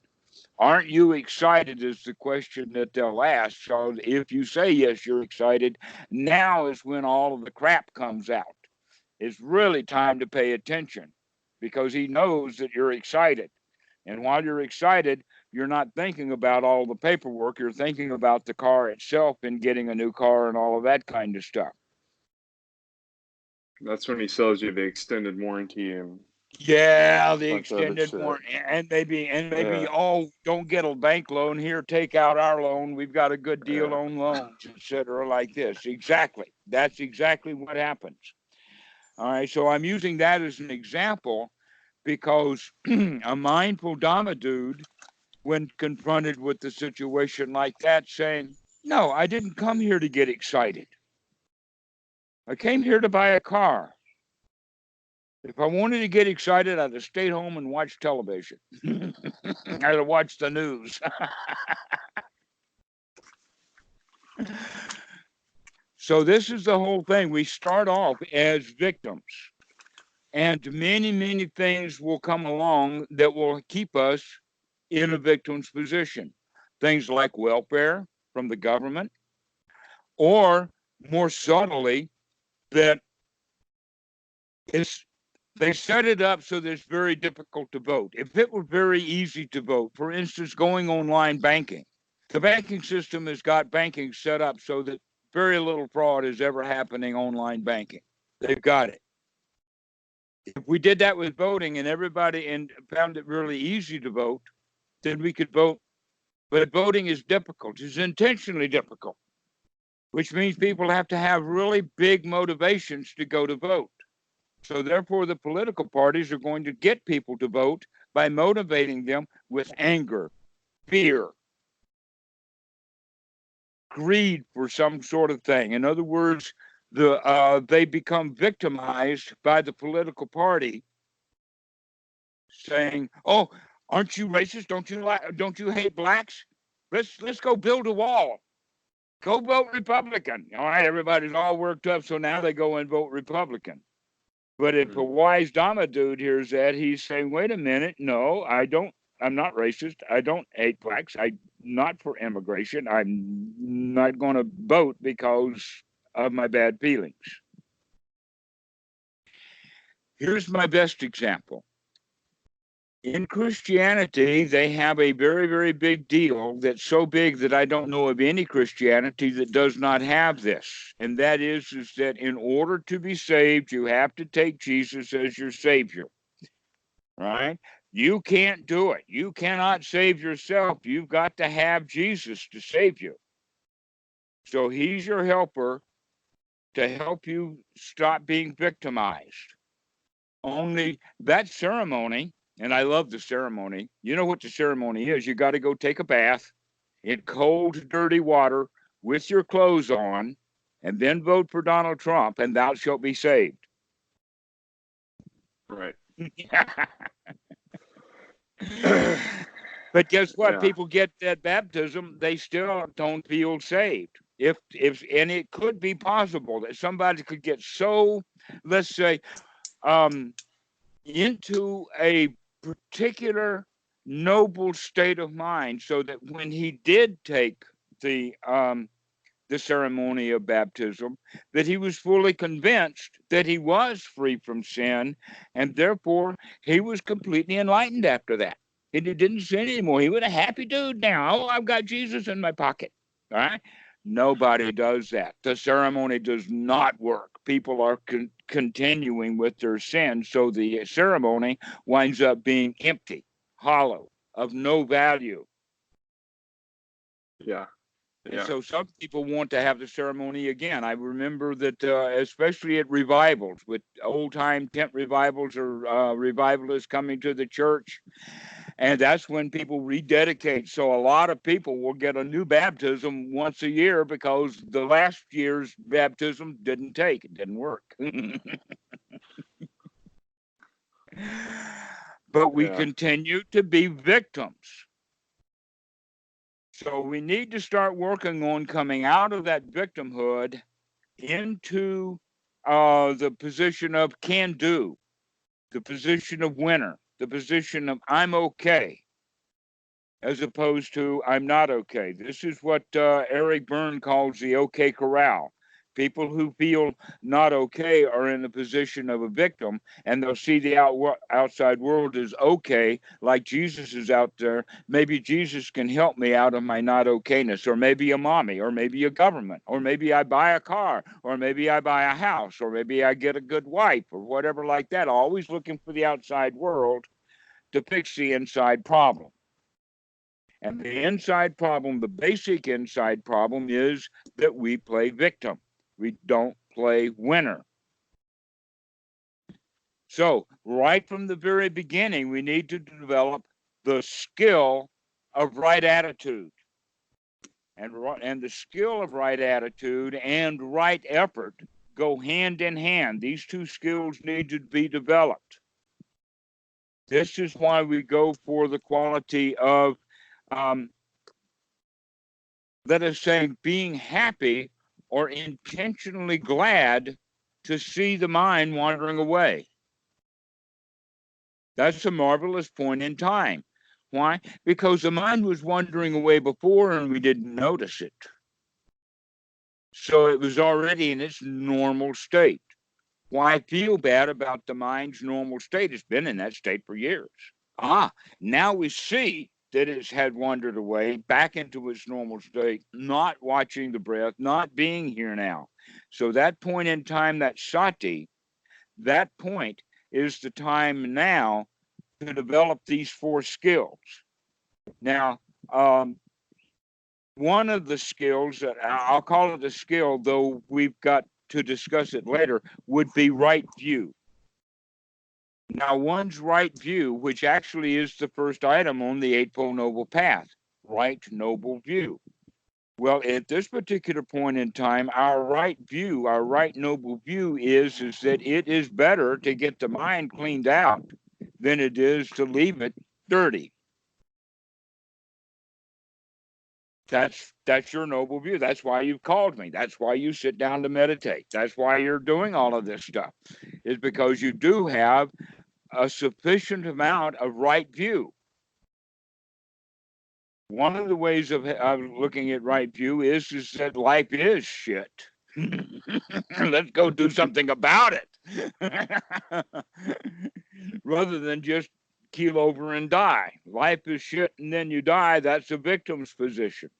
Aren't you excited is the question that they'll ask. So if you say yes, you're excited, now is when all of the crap comes out. It's really time to pay attention because he knows that you're excited. And while you're excited, you're not thinking about all the paperwork. You're thinking about the car itself and getting a new car and all of that kind of stuff. That's when he sells you the extended warranty and Yeah, a the bunch of other extended shit. warranty, and maybe, Yeah. oh, don't get a bank loan here, take out our loan. We've got a good deal Yeah. on loans, etc., like this. Exactly. That's exactly what happens. All right. So I'm using that as an example because a mindful Dhamma dude, when confronted with a situation like that, saying, "No, I didn't come here to get excited. I came here to buy a car. If I wanted to get excited, I'd have stayed home and watched television. I'd have watched the news." So this is the whole thing. We start off as victims, and many, many things will come along that will keep us in a victim's position. Things like welfare from the government, or more subtly, that it's they set it up so that it's very difficult to vote. If it were very easy to vote, for instance, going online banking, the banking system has got banking set up so that very little fraud is ever happening online banking. They've got it. If we did that with voting and everybody and found it really easy to vote, then we could vote. But voting is difficult. It's intentionally difficult, which means people have to have really big motivations to go to vote. So therefore, the political parties are going to get people to vote by motivating them with anger, fear, greed for some sort of thing. In other words, they become victimized by the political party, saying, "Oh, aren't you racist? Don't you hate blacks? Let's go build a wall. Go vote Republican." All right, everybody's all worked up, so now they go and vote Republican. But if a Mm. wise Dhamma dude hears that, he's saying, "Wait a minute, no, I don't. I'm not racist. I don't hate blacks. I'm not for immigration. I'm not going to vote because of my bad feelings." Here's my best example. In Christianity, they have a very, very big deal that's so big that I don't know of any Christianity that does not have this. And that is that in order to be saved, you have to take Jesus as your Savior. Right? You can't do it. You cannot save yourself. You've got to have Jesus to save you. So he's your helper to help you stop being victimized. Only that ceremony, and I love the ceremony. You know what the ceremony is? You got to go take a bath in cold, dirty water with your clothes on, and then vote for Donald Trump, and thou shalt be saved. Right. But guess what? Yeah. People get that baptism, they still don't feel saved. If and it could be possible that somebody could get so, let's say, into a particular noble state of mind, so that when he did take the ceremony of baptism, that he was fully convinced that he was free from sin, and therefore he was completely enlightened after that. And he didn't sin anymore. He was a happy dude now. Oh, I've got Jesus in my pocket. All right. Nobody does that. The ceremony does not work. People are continuing with their sin. So the ceremony winds up being empty, hollow, of no value. Yeah. And so some people want to have the ceremony again. I remember that, especially at revivals, with old-time tent revivals or revivalists coming to the church, and that's when people rededicate. So a lot of people will get a new baptism once a year because the last year's baptism didn't take. It didn't work. But we continue to be victims. So we need to start working on coming out of that victimhood into the position of can do, the position of winner, the position of I'm okay, as opposed to I'm not okay. This is what Eric Berne calls the okay corral. People who feel not okay are in the position of a victim, and they'll see the outside world as okay, like Jesus is out there. Maybe Jesus can help me out of my not okayness, or maybe a mommy, or maybe a government, or maybe I buy a car, or maybe I buy a house, or maybe I get a good wife, or whatever like that. Always looking for the outside world to fix the inside problem. And the inside problem, the basic inside problem, is that we play victim. We don't play winner. So, right from the very beginning, we need to develop the skill of right attitude. And the skill of right attitude and right effort go hand in hand. These two skills need to be developed. This is why we go for the quality of, let us say, being happy or intentionally glad to see the mind wandering away. That's a marvelous point in time. Why? Because the mind was wandering away before and we didn't notice it. So it was already in its normal state. Why feel bad about the mind's normal state? It's been in that state for years. Now we see that it's had wandered away back into its normal state, not watching the breath, not being here now. So that point in time, that sati, that point is the time now to develop these four skills. Now, one of the skills that I'll call it a skill, though we've got to discuss it later, would be right view. Now, one's right view, which actually is the first item on the Eightfold Noble Path, right noble view. Well, at this particular point in time, our right view, our right noble view is that it is better to get the mind cleaned out than it is to leave it dirty. That's your noble view. That's why you've called me. That's why you sit down to meditate. That's why you're doing all of this stuff, is because you do have a sufficient amount of right view. One of the ways of looking at right view is that life is shit. Let's go do something about it. Rather than just keel over and die. Life is shit and then you die. That's a victim's position.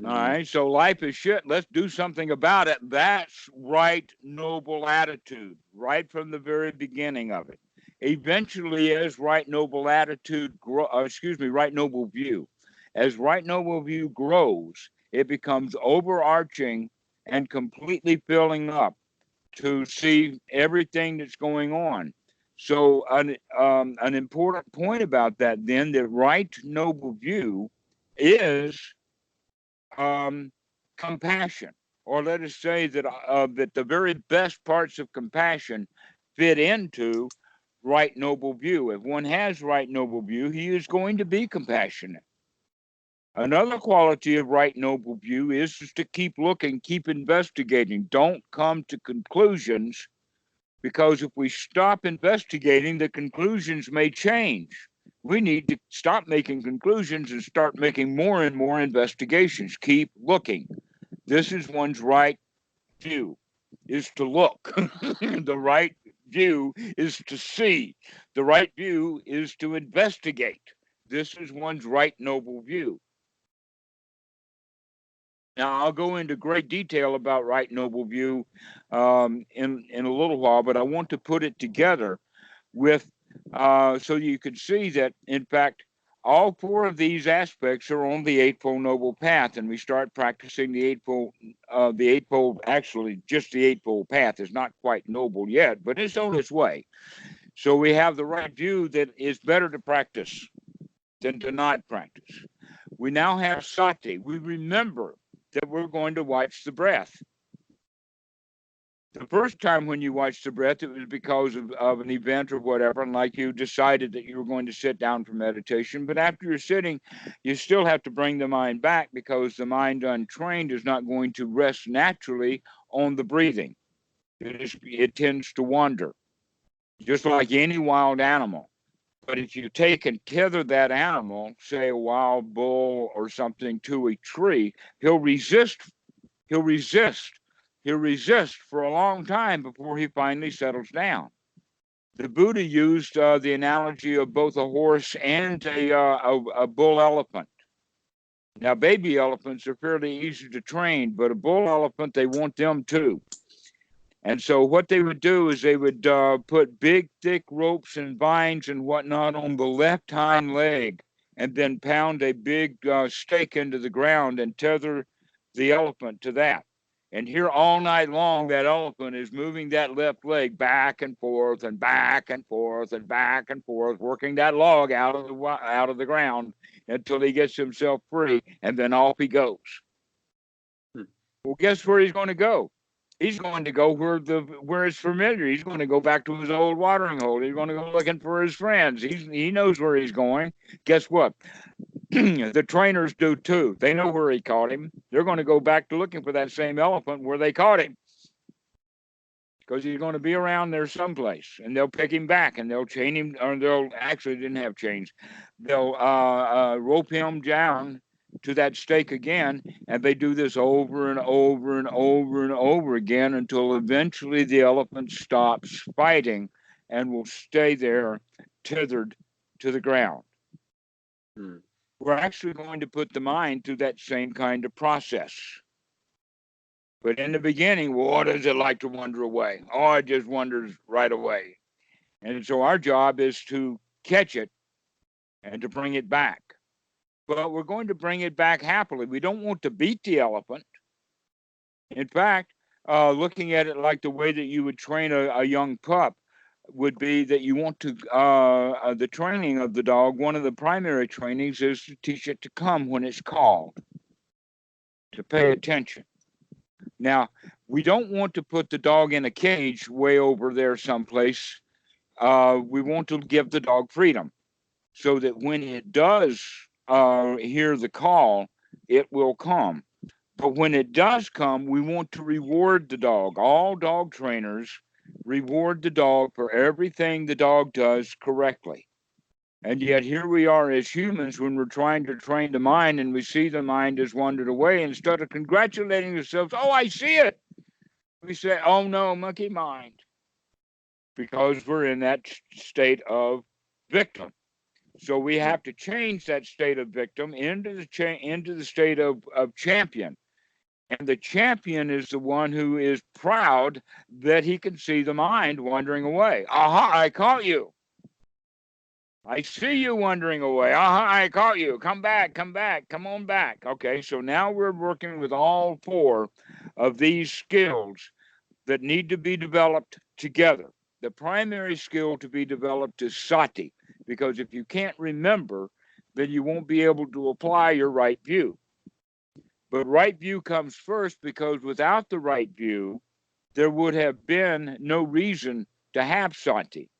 All right, so life is shit. Let's do something about it. That's right noble attitude, right from the very beginning of it. Eventually, as right noble attitude right noble view, as right noble view grows, it becomes overarching and completely filling up to see everything that's going on. So an important point about that then, that right noble view is compassion, or let us say that the very best parts of compassion fit into right noble view. If one has right noble view, he is going to be compassionate. Another quality of right noble view is just to keep looking, keep investigating. Don't come to conclusions, because if we stop investigating, the conclusions may change. We need to stop making conclusions and start making more and more investigations. Keep looking. This is one's right view, is to look. The right view is to see. The right view is to investigate. This is one's right noble view. Now, I'll go into great detail about right noble view in a little while, but I want to put it together with so you can see that, in fact, all four of these aspects are on the Eightfold Noble Path, and we start practicing the Eightfold. Actually, just the Eightfold Path is not quite noble yet, but it's on its way. So we have the right view that is better to practice than to not practice. We now have sati. We remember that we're going to watch the breath. The first time when you watched the breath, it was because of an event or whatever, and like you decided that you were going to sit down for meditation. But after you're sitting, you still have to bring the mind back, because the mind untrained is not going to rest naturally on the breathing. It tends to wander, just like any wild animal. But if you take and tether that animal, say a wild bull or something, to a tree, he'll resist. He'll resist. He'll resist for a long time before he finally settles down. The Buddha used the analogy of both a horse and a bull elephant. Now, baby elephants are fairly easy to train, but a bull elephant, they want them too. And so what they would do is they would put big, thick ropes and vines and whatnot on the left hind leg, and then pound a big stake into the ground and tether the elephant to that. And here all night long, that elephant is moving that left leg back and forth and back and forth and back and forth, working that log out of the ground until he gets himself free, and then off he goes. Well, guess where he's going to go? He's going to go where it's familiar. He's going to go back to his old watering hole. He's going to go looking for his friends. He knows where he's going. Guess what? The trainers do too. They know where he caught him. They're going to go back to looking for that same elephant where they caught him, because he's going to be around there someplace, and they'll pick him back, and they'll chain him, or they'll actually didn't have chains. They'll rope him down to that stake again, and they do this over and over and over and over again until eventually the elephant stops fighting and will stay there tethered to the ground. We're actually going to put the mind through that same kind of process. But in the beginning, well, what is it like to wander away? Oh, it just wanders right away. And so our job is to catch it and to bring it back. But we're going to bring it back happily. We don't want to beat the elephant. In fact, looking at it like the way that you would train a young pup would be that you want to, the training of the dog, one of the primary trainings is to teach it to come when it's called, to pay attention. Now, we don't want to put the dog in a cage way over there someplace. We want to give the dog freedom so that when it does hear the call, it will come. But when it does come, we want to reward the dog. All dog trainers reward the dog for everything the dog does correctly. And yet here we are as humans when we're trying to train the mind, and we see the mind has wandered away. Instead of congratulating ourselves, oh, I see it, we say, oh no, monkey mind, because we're in that state of victim. So we have to change that state of victim into the state of champion. And the champion is the one who is proud that he can see the mind wandering away. Aha, I caught you. I see you wandering away. I caught you. Come back, come back, come on back. Okay, so now we're working with all four of these skills that need to be developed together. The primary skill to be developed is sati, because if you can't remember, then you won't be able to apply your right view. But right view comes first because without the right view, there would have been no reason to have sati.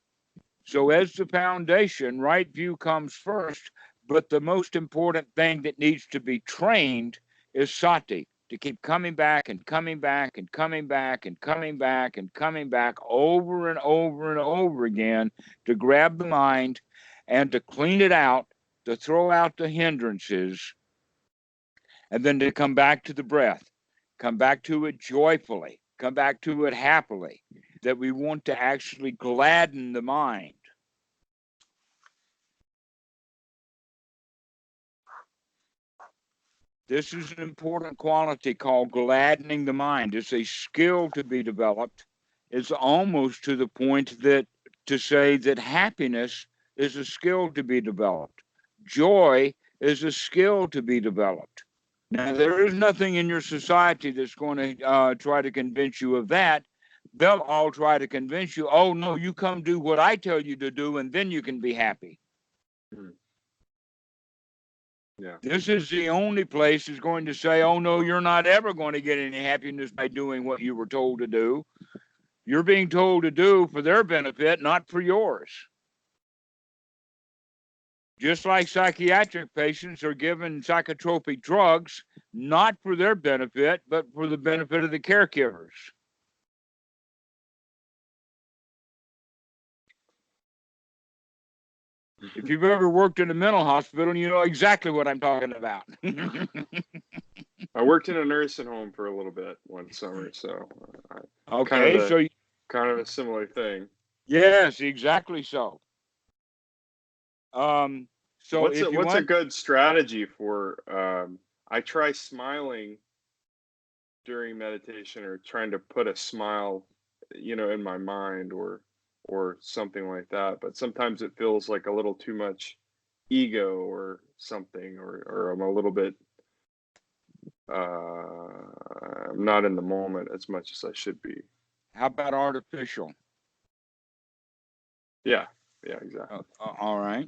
So, as the foundation, right view comes first, but the most important thing that needs to be trained is sati, to keep coming back and coming back and coming back and coming back and coming back over and over and over again to grab the mind and to clean it out, to throw out the hindrances, and then to come back to the breath, come back to it joyfully, come back to it happily, that we want to actually gladden the mind. This is an important quality called gladdening the mind. It's a skill to be developed. It's almost to the point that to say that happiness is a skill to be developed. Joy is a skill to be developed. Now, there is nothing in your society that's going to try to convince you of that. They'll all try to convince you, oh, no, you come do what I tell you to do, and then you can be happy. Yeah. This is the only place is going to say, oh, no, you're not ever going to get any happiness by doing what you were told to do. You're being told to do for their benefit, not for yours. Just like psychiatric patients are given psychotropic drugs, not for their benefit, but for the benefit of the caregivers. If you've ever worked in a mental hospital, you know exactly what I'm talking about. I worked in a nursing home for a little bit one summer, so Okay, so kind of a similar thing. yes, exactly so. Um, so if you What's a want, good strategy for? I try smiling during meditation, or trying to put a smile, in my mind, or something like that. But sometimes it feels like a little too much ego or something, or I'm a little bit I'm not in the moment as much as I should be. how about artificial? Yeah, yeah, exactly. All right.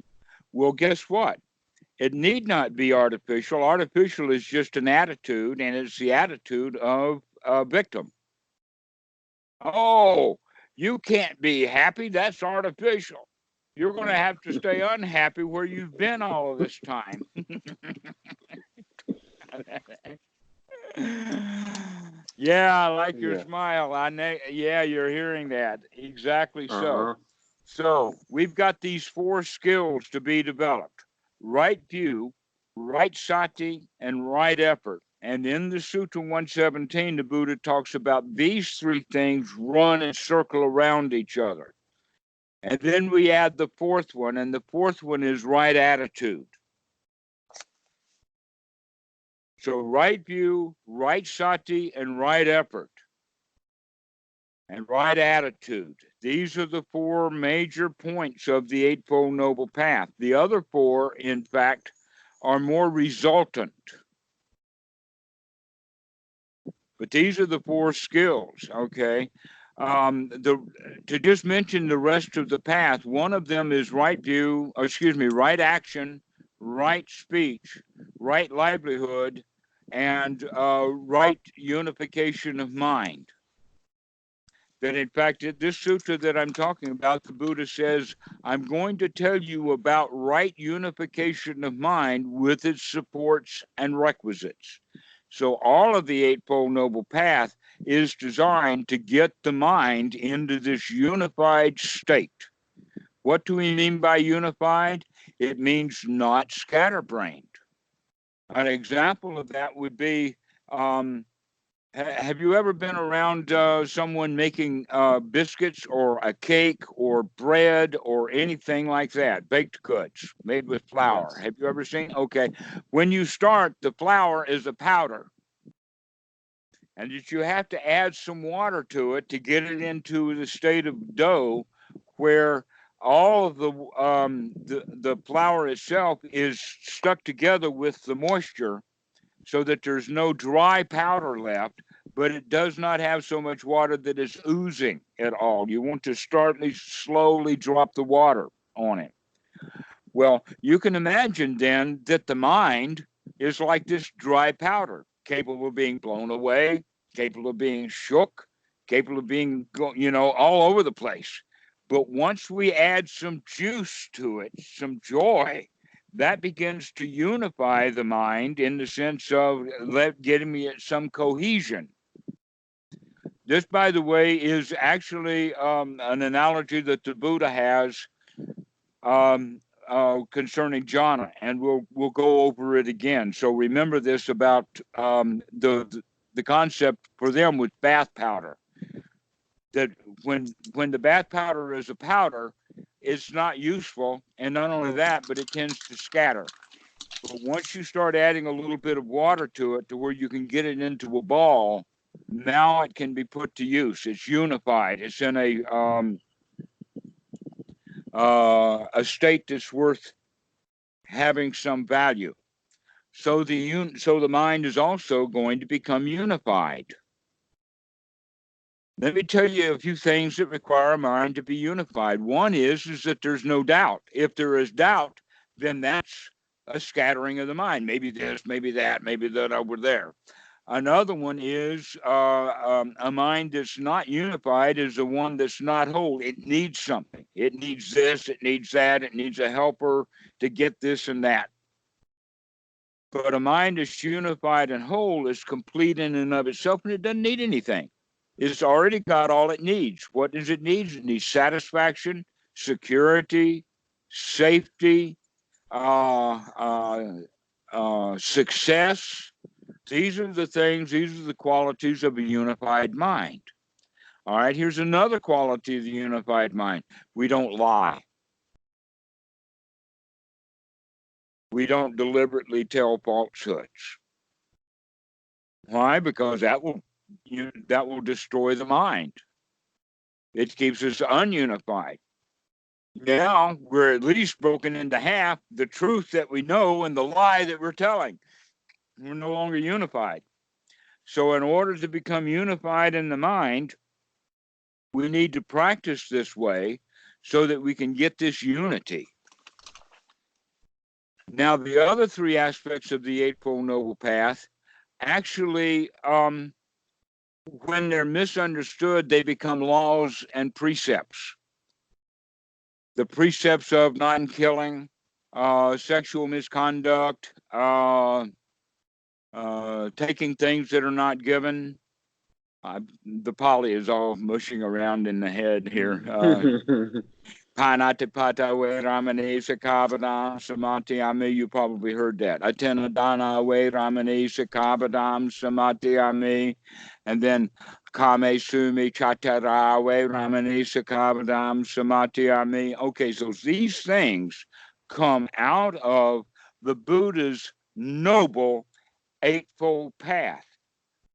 Well, guess what? It need not be artificial. Artificial is just an attitude, and it's the attitude of a victim. Oh, you can't be happy. That's artificial. You're going to have to stay unhappy where you've been all of this time. Yeah, I like your Yeah. smile. Yeah, you're hearing that. Exactly so. Uh-huh. So we've got these four skills to be developed: right view, right sati, and right effort. And in the Sutra 117, the Buddha talks about these three things run and circle around each other. And then we add the fourth one, and the fourth one is right attitude. So right view, right sati, and right effort, and right attitude. These are the four major points of the Eightfold Noble Path. The other four, in fact, are more resultant. But these are the four skills, okay? To just mention the rest of the path, one of them is right view, right action, right speech, right livelihood, and right unification of mind. That in fact, this sutra that I'm talking about, the Buddha says, I'm going to tell you about right unification of mind with its supports and requisites. So all of the Eightfold Noble Path is designed to get the mind into this unified state. What do we mean by unified? It means not scatterbrained. An example of that would be, have you ever been around someone making biscuits or a cake or bread or anything like that? Baked goods made with flour. Yes. Have you ever seen? Okay. When you start, the flour is a powder. And that you have to add some water to it to get it into the state of dough where all of the flour itself is stuck together with the moisture, so that there's no dry powder left, but it does not have so much water that it's oozing at all. You want to slowly drop the water on it. Well, you can imagine then that the mind is like this dry powder, capable of being blown away, capable of being shook, capable of being, all over the place. But once we add some juice to it, some joy, that begins to unify the mind in the sense of getting me some cohesion. This, by the way, is actually an analogy that the Buddha has um, concerning jhana, and we'll go over it again. So remember this about the concept for them with bath powder. That when the bath powder is a powder, it's not useful, and not only that, but it tends to scatter. But once you start adding a little bit of water to it, to where you can get it into a ball, now it can be put to use. It's unified. It's in a state that's worth having some value. So the mind is also going to become unified. Let me tell you a few things that require a mind to be unified. One is that there's no doubt. If there is doubt, then that's a scattering of the mind. Maybe this, maybe that, maybe that over there. Another one is a mind that's not unified is the one that's not whole. It needs something. It needs this, it needs that, it needs a helper to get this and that. But a mind that's unified and whole is complete in and of itself, and it doesn't need anything. It's already got all it needs. What does it need? It needs satisfaction, security, safety, success. These are the things, these are the qualities of a unified mind. All right, here's another quality of the unified mind. We don't lie. We don't deliberately tell falsehoods. Why? Because that will destroy the mind. It keeps us ununified. Now we're at least broken into half, the truth that we know and the lie that we're telling. We're no longer unified. So in order to become unified in the mind, we need to practice this way so that we can get this unity. Now, the other three aspects of the Eightfold Noble Path, actually, when they're misunderstood, they become laws and precepts. The precepts of non-killing, sexual misconduct, taking things that are not given. The Pali is all mushing around in the head here. Panatipata we ramani sakabadam samatiyami. You probably heard that. Atenadana we ramani sakabadam samatiyami. And then Kame sumi chatara we ramani sakabadam samatiyami. Okay, so these things come out of the Buddha's noble Eightfold Path.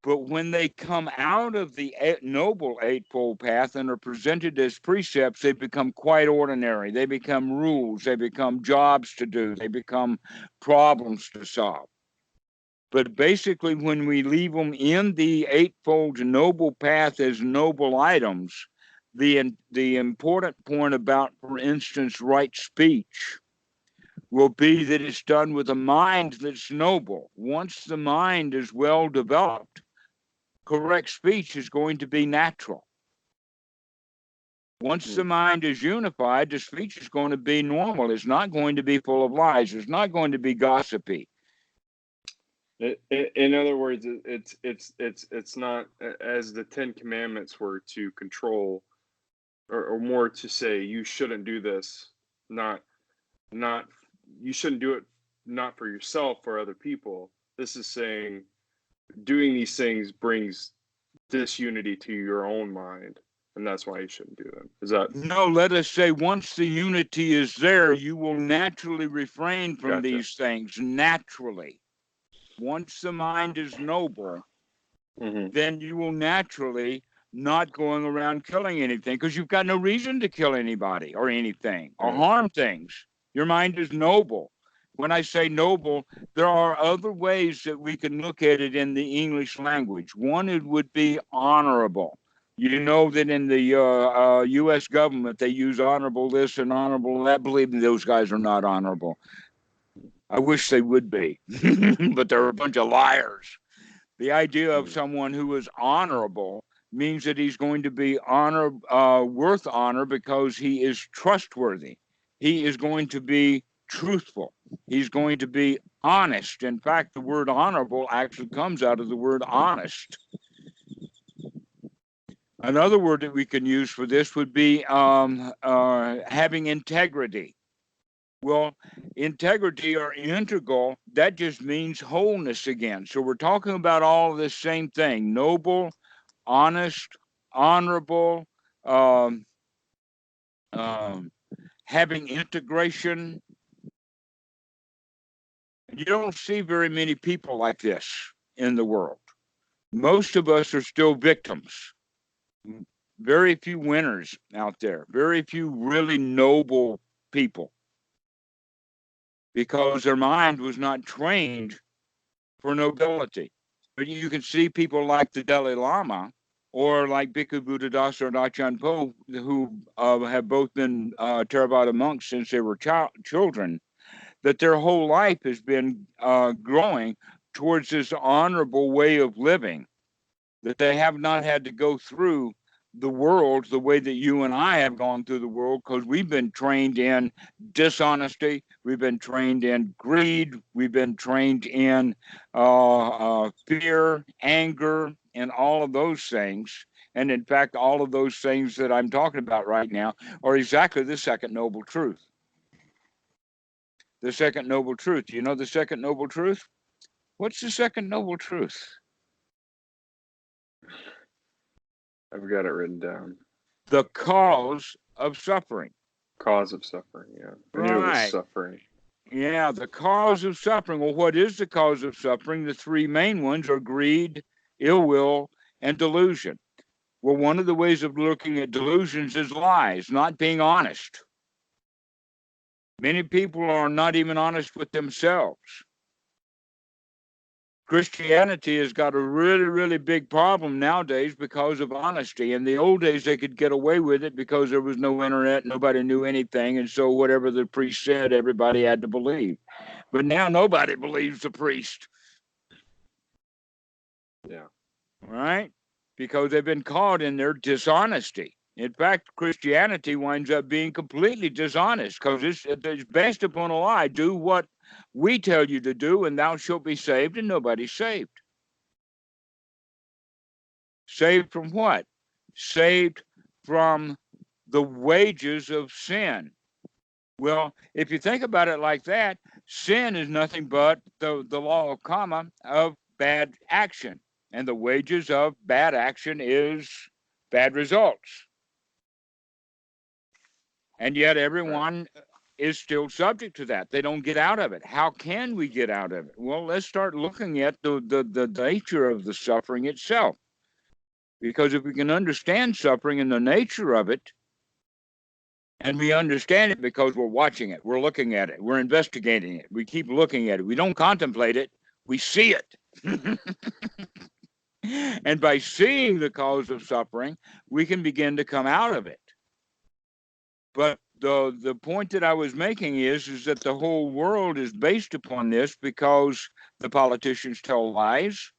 But when they come out of the Noble Eightfold Path and are presented as precepts, they become quite ordinary. They become rules. They become jobs to do. They become problems to solve. But basically, when we leave them in the Eightfold Noble Path as noble items, the important point about, for instance, right speech will be that it's done with a mind that's noble. Once the mind is well developed, correct speech is going to be natural. Once the mind is unified, the speech is going to be normal. It's not going to be full of lies. It's not going to be gossipy. In other words, it's not, as the Ten Commandments were to control, or more to say you shouldn't do this, not you shouldn't do it, not for yourself, for other people. This is saying doing these things brings disunity to your own mind, and that's why you shouldn't do them. Is that? No, let us say once the unity is there, you will naturally refrain from Gotcha. these things, naturally. Once the mind is noble, then you will naturally not going around killing anything, because you've got no reason to kill anybody or anything or Right. harm things. Your mind is noble. When I say noble, there are other ways that we can look at it in the English language. One, it would be honorable. You know that in the U.S. government, they use honorable this and honorable that. Believe me, those guys are not honorable. I wish they would be, but they're a bunch of liars. The idea of someone who is honorable means that he's going to be worth honor because he is trustworthy. He is going to be truthful. He's going to be honest. In fact, the word honorable actually comes out of the word honest. Another word that we can use for this would be having integrity. Well, integrity or integral, that just means wholeness again. So we're talking about all of this same thing: noble, honest, honorable, um, having integration. You don't see very many people like this in the world. Most of us are still victims. Very few winners out there, very few really noble people, because their mind was not trained for nobility. But you can see people like the Dalai Lama or like Bhikkhu Buddhadasa or Dachan Po, who have both been Theravada monks since they were children, that their whole life has been growing towards this honorable way of living, that they have not had to go through the world the way that you and I have gone through the world, because we've been trained in dishonesty, we've been trained in greed, we've been trained in fear, anger, and all of those things. And in fact, all of those things that I'm talking about right now are exactly the second noble truth. The second noble truth. You know the second noble truth? What's the second noble truth? I've got it written down. The cause of suffering. Cause of suffering. Yeah. I knew it was Right. suffering. Yeah, the cause of suffering. Well, what is the cause of suffering? The three main ones are greed, ill will, and delusion. Well, one of the ways of looking at delusions is lies, not being honest. Many people are not even honest with themselves. Christianity has got a really, really big problem nowadays because of honesty. In the old days, they could get away with it because there was no internet, nobody knew anything, and so whatever the priest said, everybody had to believe. But now nobody believes the priest. Yeah. Right? Because they've been caught in their dishonesty. In fact, Christianity winds up being completely dishonest because it's based upon a lie. Do what we tell you to do, and thou shalt be saved, and nobody's saved. Saved from what? Saved from the wages of sin. Well, if you think about it like that, sin is nothing but the law of karma of bad action. And the wages of bad action is bad results. And yet everyone is still subject to that. They don't get out of it. How can we get out of it? Well, let's start looking at the nature of the suffering itself. Because if we can understand suffering and the nature of it, and we understand it because we're watching it, we're looking at it, we're investigating it, we keep looking at it, we don't contemplate it, we see it. And by seeing the cause of suffering, we can begin to come out of it. But the point that I was making is that the whole world is based upon this because the politicians tell lies,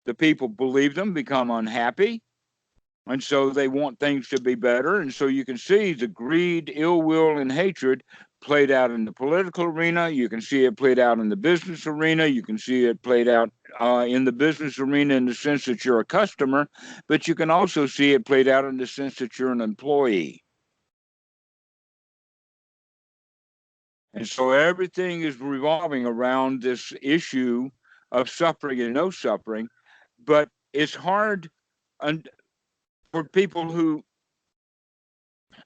the people believe them, become unhappy, and so they want things to be better. And so you can see the greed, ill will, and hatred played out in the political arena. You can see it played out in the business arena. You can see it played out in the business arena in the sense that you're a customer, but you can also see it played out in the sense that you're an employee. And so everything is revolving around this issue of suffering and no suffering. But it's hard for people who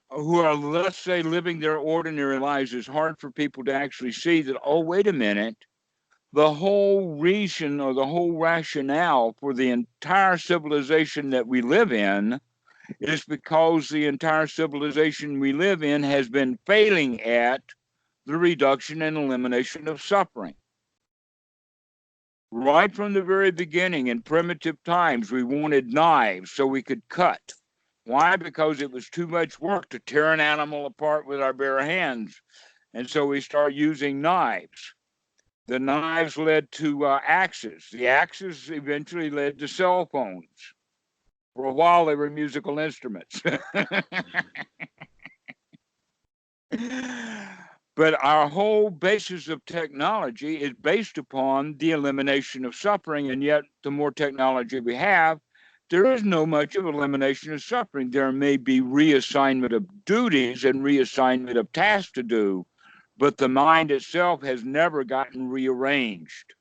are, let's say, living their ordinary lives. It's hard for people to actually see that, oh, wait a minute, the whole reason or the whole rationale for the entire civilization that we live in is because the entire civilization we live in has been failing at the reduction and elimination of suffering. Right from the very beginning, in primitive times, we wanted knives so we could cut. Why? Because it was too much work to tear an animal apart with our bare hands. And so we started using knives. The knives led to axes. The axes eventually led to cell phones. For a while, they were musical instruments. But our whole basis of technology is based upon the elimination of suffering. And yet, the more technology we have, there is no much of elimination of suffering. There may be reassignment of duties and reassignment of tasks to do, but the mind itself has never gotten rearranged.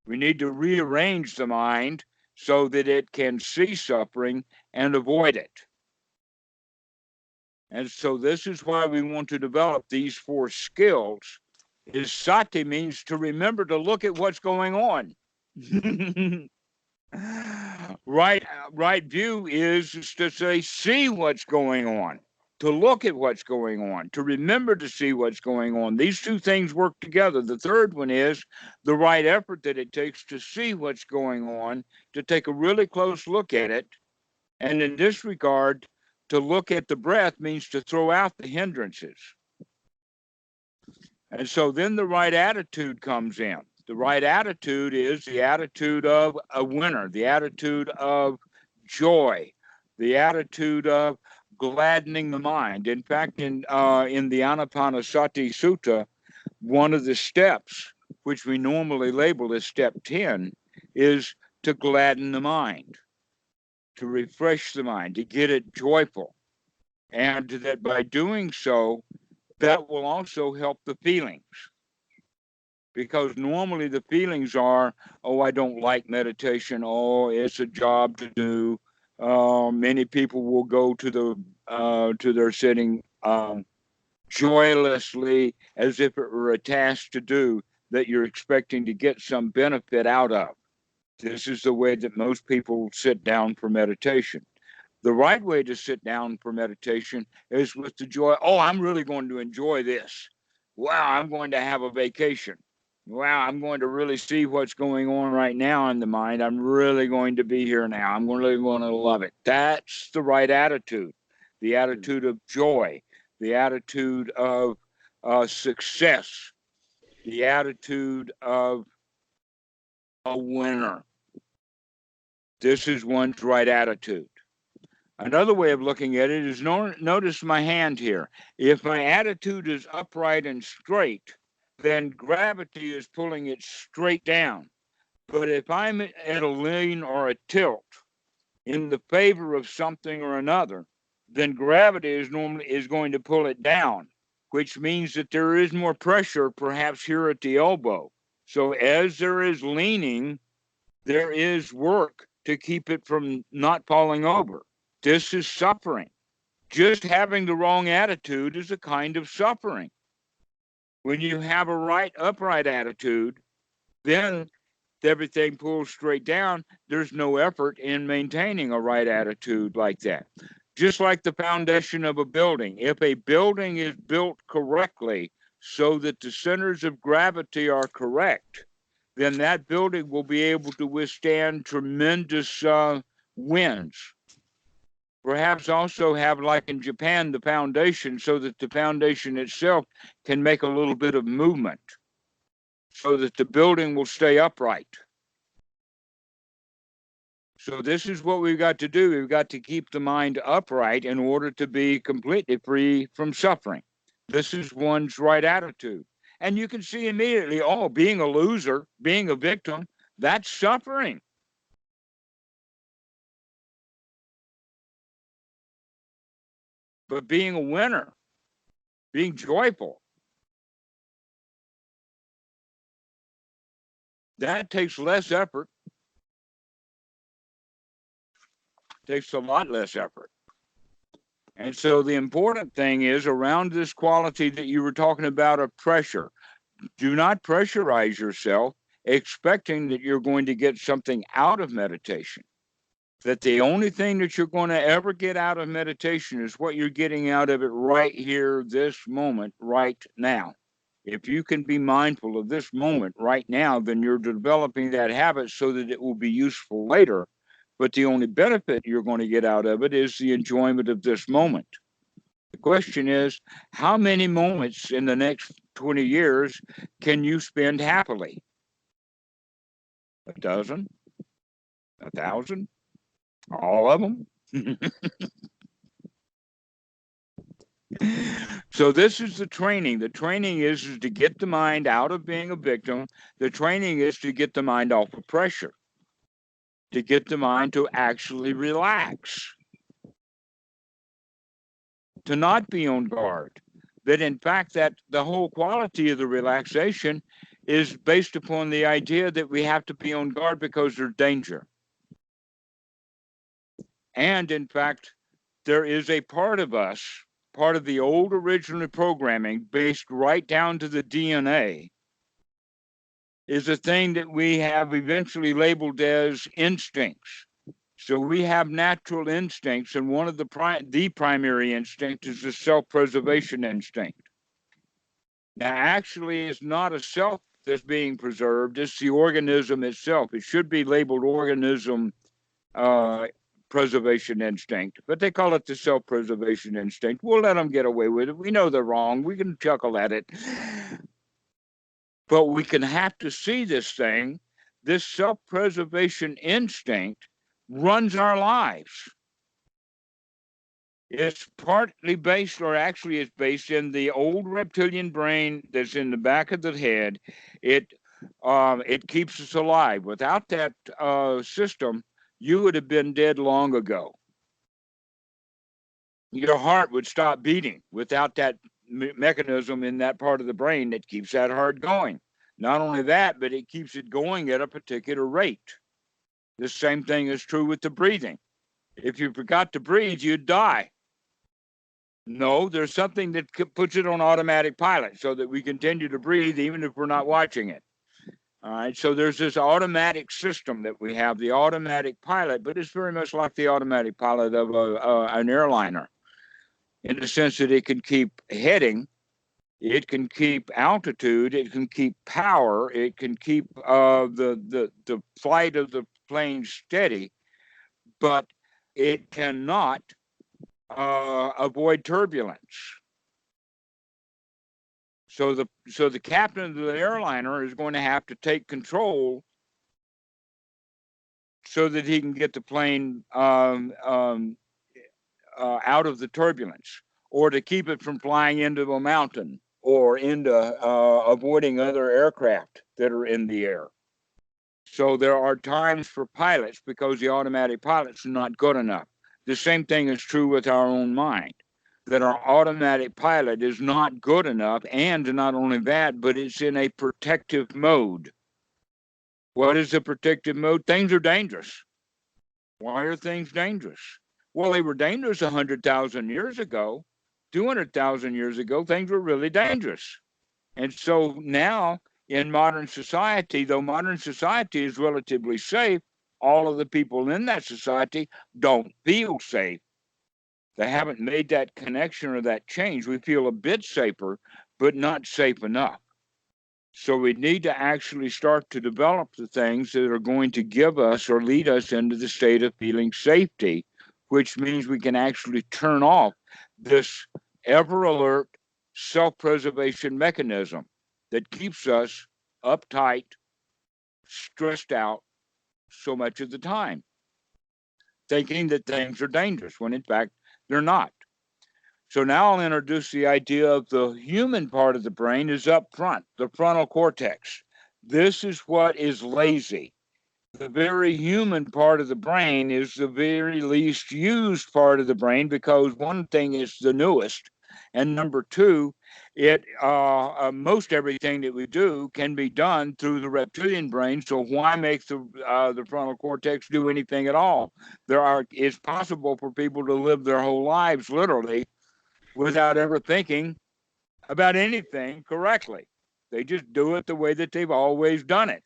We need to rearrange the mind so that it can see suffering and avoid it. And so this is why we want to develop these 4 skills. Is sati means to remember to look at what's going on. Right view is to say, see what's going on, to look at what's going on, to remember to see what's going on. These 2 things work together. The third one is the right effort that it takes to see what's going on, to take a really close look at it. And in this regard, to look at the breath means to throw out the hindrances. And so then the right attitude comes in. The right attitude is the attitude of a winner, the attitude of joy, the attitude of gladdening the mind. In fact, in the Anapanasati Sutta, one of the steps, which we normally label as step 10, is to gladden the mind, to refresh the mind, to get it joyful. And that by doing so, that will also help the feelings. Because normally the feelings are, oh, I don't like meditation. Oh, it's a job to do. Many people will go to their sitting joylessly, as if it were a task to do that you're expecting to get some benefit out of. This is the way that most people sit down for meditation. The right way to sit down for meditation is with the joy. Oh, I'm really going to enjoy this. Wow, I'm going to have a vacation. Wow, I'm going to really see what's going on right now in the mind. I'm really going to be here now. I'm really going to love it. That's the right attitude. The attitude of joy, the attitude of success, the attitude of a winner. This is one's right attitude. Another way of looking at it is notice my hand here. If my attitude is upright and straight, then gravity is pulling it straight down. But if I'm at a lean or a tilt in the favor of something or another, then gravity is going to pull it down, which means that there is more pressure perhaps here at the elbow. So as there is leaning, there is work to keep it from not falling over. This is suffering. Just having the wrong attitude is a kind of suffering. When you have a right, upright attitude, then everything pulls straight down. There's no effort in maintaining a right attitude like that. Just like the foundation of a building. If a building is built correctly so that the centers of gravity are correct, then that building will be able to withstand tremendous winds. Perhaps also have, like in Japan, the foundation so that the foundation itself can make a little bit of movement so that the building will stay upright. So this is what we've got to do. We've got to keep the mind upright in order to be completely free from suffering. This is one's right attitude. And you can see immediately, oh, being a loser, being a victim, that's suffering. But being a winner, being joyful, that takes less effort, takes a lot less effort. And so the important thing is around this quality that you were talking about of pressure. Do not pressurize yourself expecting that you're going to get something out of meditation. That the only thing that you're going to ever get out of meditation is what you're getting out of it right here, this moment, right now. If you can be mindful of this moment right now, then you're developing that habit so that it will be useful later. But the only benefit you're going to get out of it is the enjoyment of this moment. The question is, how many moments in the next 20 years can you spend happily? A dozen? 1,000? All of them? So this is the training. The training is to get the mind out of being a victim. The training is to get the mind off of pressure, to get the mind to actually relax, to not be on guard. That in fact, that the whole quality of the relaxation is based upon the idea that we have to be on guard because there's danger. And in fact, there is a part of us, part of the old original programming based right down to the DNA, is a thing that we have eventually labeled as instincts. So we have natural instincts, and one of the primary instinct is the self-preservation instinct. Now, actually, it's not a self that's being preserved; it's the organism itself. It should be labeled organism preservation instinct, but they call it the self-preservation instinct. We'll let them get away with it. We know they're wrong. We can chuckle at it. But we can have to see this thing. This self-preservation instinct runs our lives. It's partly based, or actually it's based in the old reptilian brain that's in the back of the head. It keeps us alive. Without that system, you would have been dead long ago. Your heart would stop beating without that mechanism in that part of the brain that keeps that heart going. Not only that, but it keeps it going at a particular rate. The same thing is true with the breathing. If you forgot to breathe, you'd die. No, there's something that puts it on automatic pilot so that we continue to breathe even if we're not watching it. All right, so there's this automatic system that we have, the automatic pilot, but it's very much like the automatic pilot of an airliner in the sense that it can keep heading, it can keep altitude, it can keep power, it can keep the flight of the plane steady, but it cannot avoid turbulence. So the captain of the airliner is going to have to take control so that he can get the plane out of the turbulence, or to keep it from flying into a mountain or into avoiding other aircraft that are in the air. So there are times for pilots because the automatic pilot's not good enough. The same thing is true with our own mind, that our automatic pilot is not good enough, and not only that, but it's in a protective mode. What is the protective mode? Things are dangerous. Why are things dangerous? Well, they were dangerous 100,000 years ago. 200,000 years ago, things were really dangerous. And so now in modern society, though modern society is relatively safe, all of the people in that society don't feel safe. They haven't made that connection or that change. We feel a bit safer, but not safe enough. So we need to actually start to develop the things that are going to give us or lead us into the state of feeling safety, which means we can actually turn off this ever alert self-preservation mechanism that keeps us uptight, stressed out so much of the time, thinking that things are dangerous when in fact they're not. So now I'll introduce the idea of the human part of the brain is up front, the frontal cortex. This is what is lazy. The very human part of the brain is the very least used part of the brain because one thing is the newest, and number two, Most everything that we do can be done through the reptilian brain. So why make the frontal cortex do anything at all? It's possible for people to live their whole lives literally without ever thinking about anything correctly. They just do it the way that they've always done it.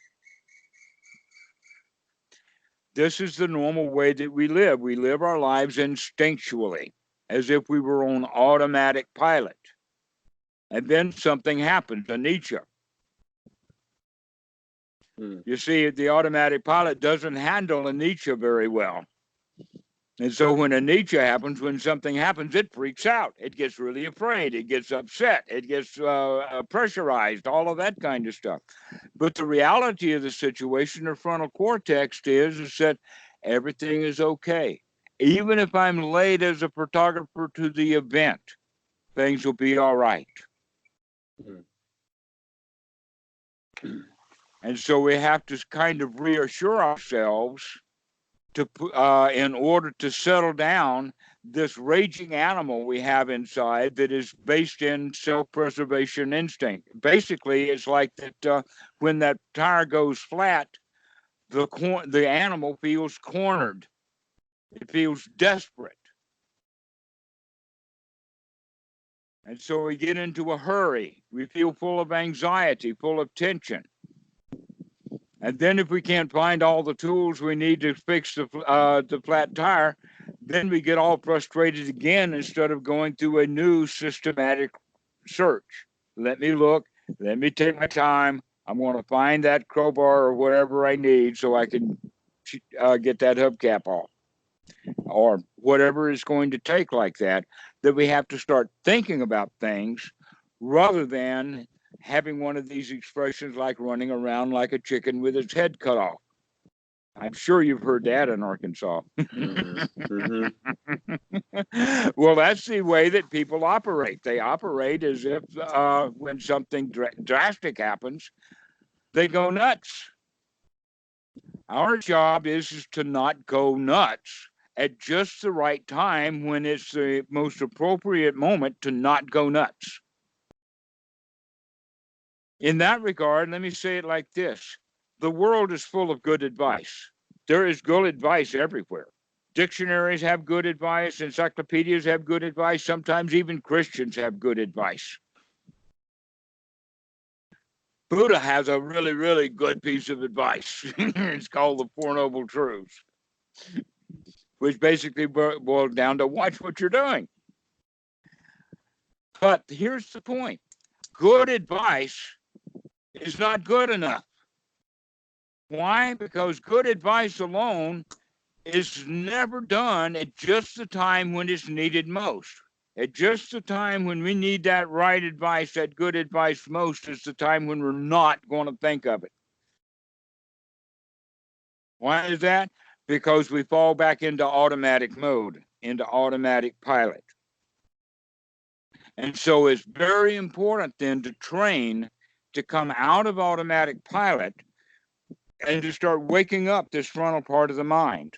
This is the normal way that we live. We live our lives instinctually, as if we were on automatic pilot. And then something happens, anicca. You see, the automatic pilot doesn't handle anicca very well. And so when anicca happens, when something happens, it freaks out. It gets really afraid. It gets upset. It gets pressurized, all of that kind of stuff. But the reality of the situation, the frontal cortex is that everything is okay. Even if I'm late as a photographer to the event, things will be all right. And so we have to kind of reassure ourselves in order to settle down this raging animal we have inside that is based in self-preservation instinct. Basically, it's like that when that tire goes flat, the animal feels cornered. It feels desperate. And so we get into a hurry. We feel full of anxiety, full of tension. And then if we can't find all the tools we need to fix the flat tire, then we get all frustrated again instead of going through a new systematic search. Let me look. Let me take my time. I'm going to find that crowbar or whatever I need so I can get that hubcap off, or whatever it's going to take like that we have to start thinking about things rather than having one of these expressions like running around like a chicken with its head cut off. I'm sure you've heard that in Arkansas. Well, that's the way that people operate. They operate as if when something drastic happens, they go nuts. Our job is to not go nuts at just the right time when it's the most appropriate moment to not go nuts. In that regard, let me say it like this. The world is full of good advice. There is good advice everywhere. Dictionaries have good advice. Encyclopedias have good advice. Sometimes even Christians have good advice. Buddha has a really, really good piece of advice. It's called the Four Noble Truths, which basically boils down to watch what you're doing. But here's the point. Good advice is not good enough. Why? Because good advice alone is never done at just the time when it's needed most. At just the time when we need that right advice, that good advice most, is the time when we're not going to think of it. Why is that? Because we fall back into automatic mode, into automatic pilot. And so it's very important then to train to come out of automatic pilot and to start waking up this frontal part of the mind.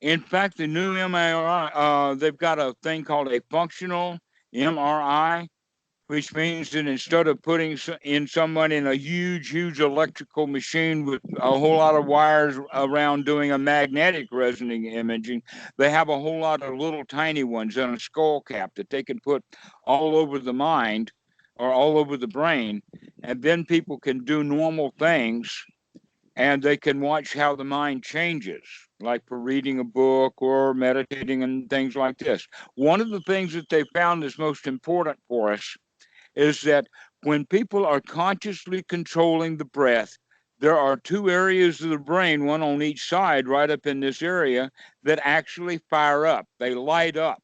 In fact, the new MRI, they've got a thing called a functional MRI, which means that instead of putting in someone in a huge electrical machine with a whole lot of wires around doing a magnetic resonance imaging, they have a whole lot of little tiny ones in a skull cap that they can put all over the mind or all over the brain, and then people can do normal things and they can watch how the mind changes, like for reading a book or meditating and things like this. One of the things that they found is most important for us is that when people are consciously controlling the breath, there are two areas of the brain, one on each side, right up in this area, that actually fire up. They light up.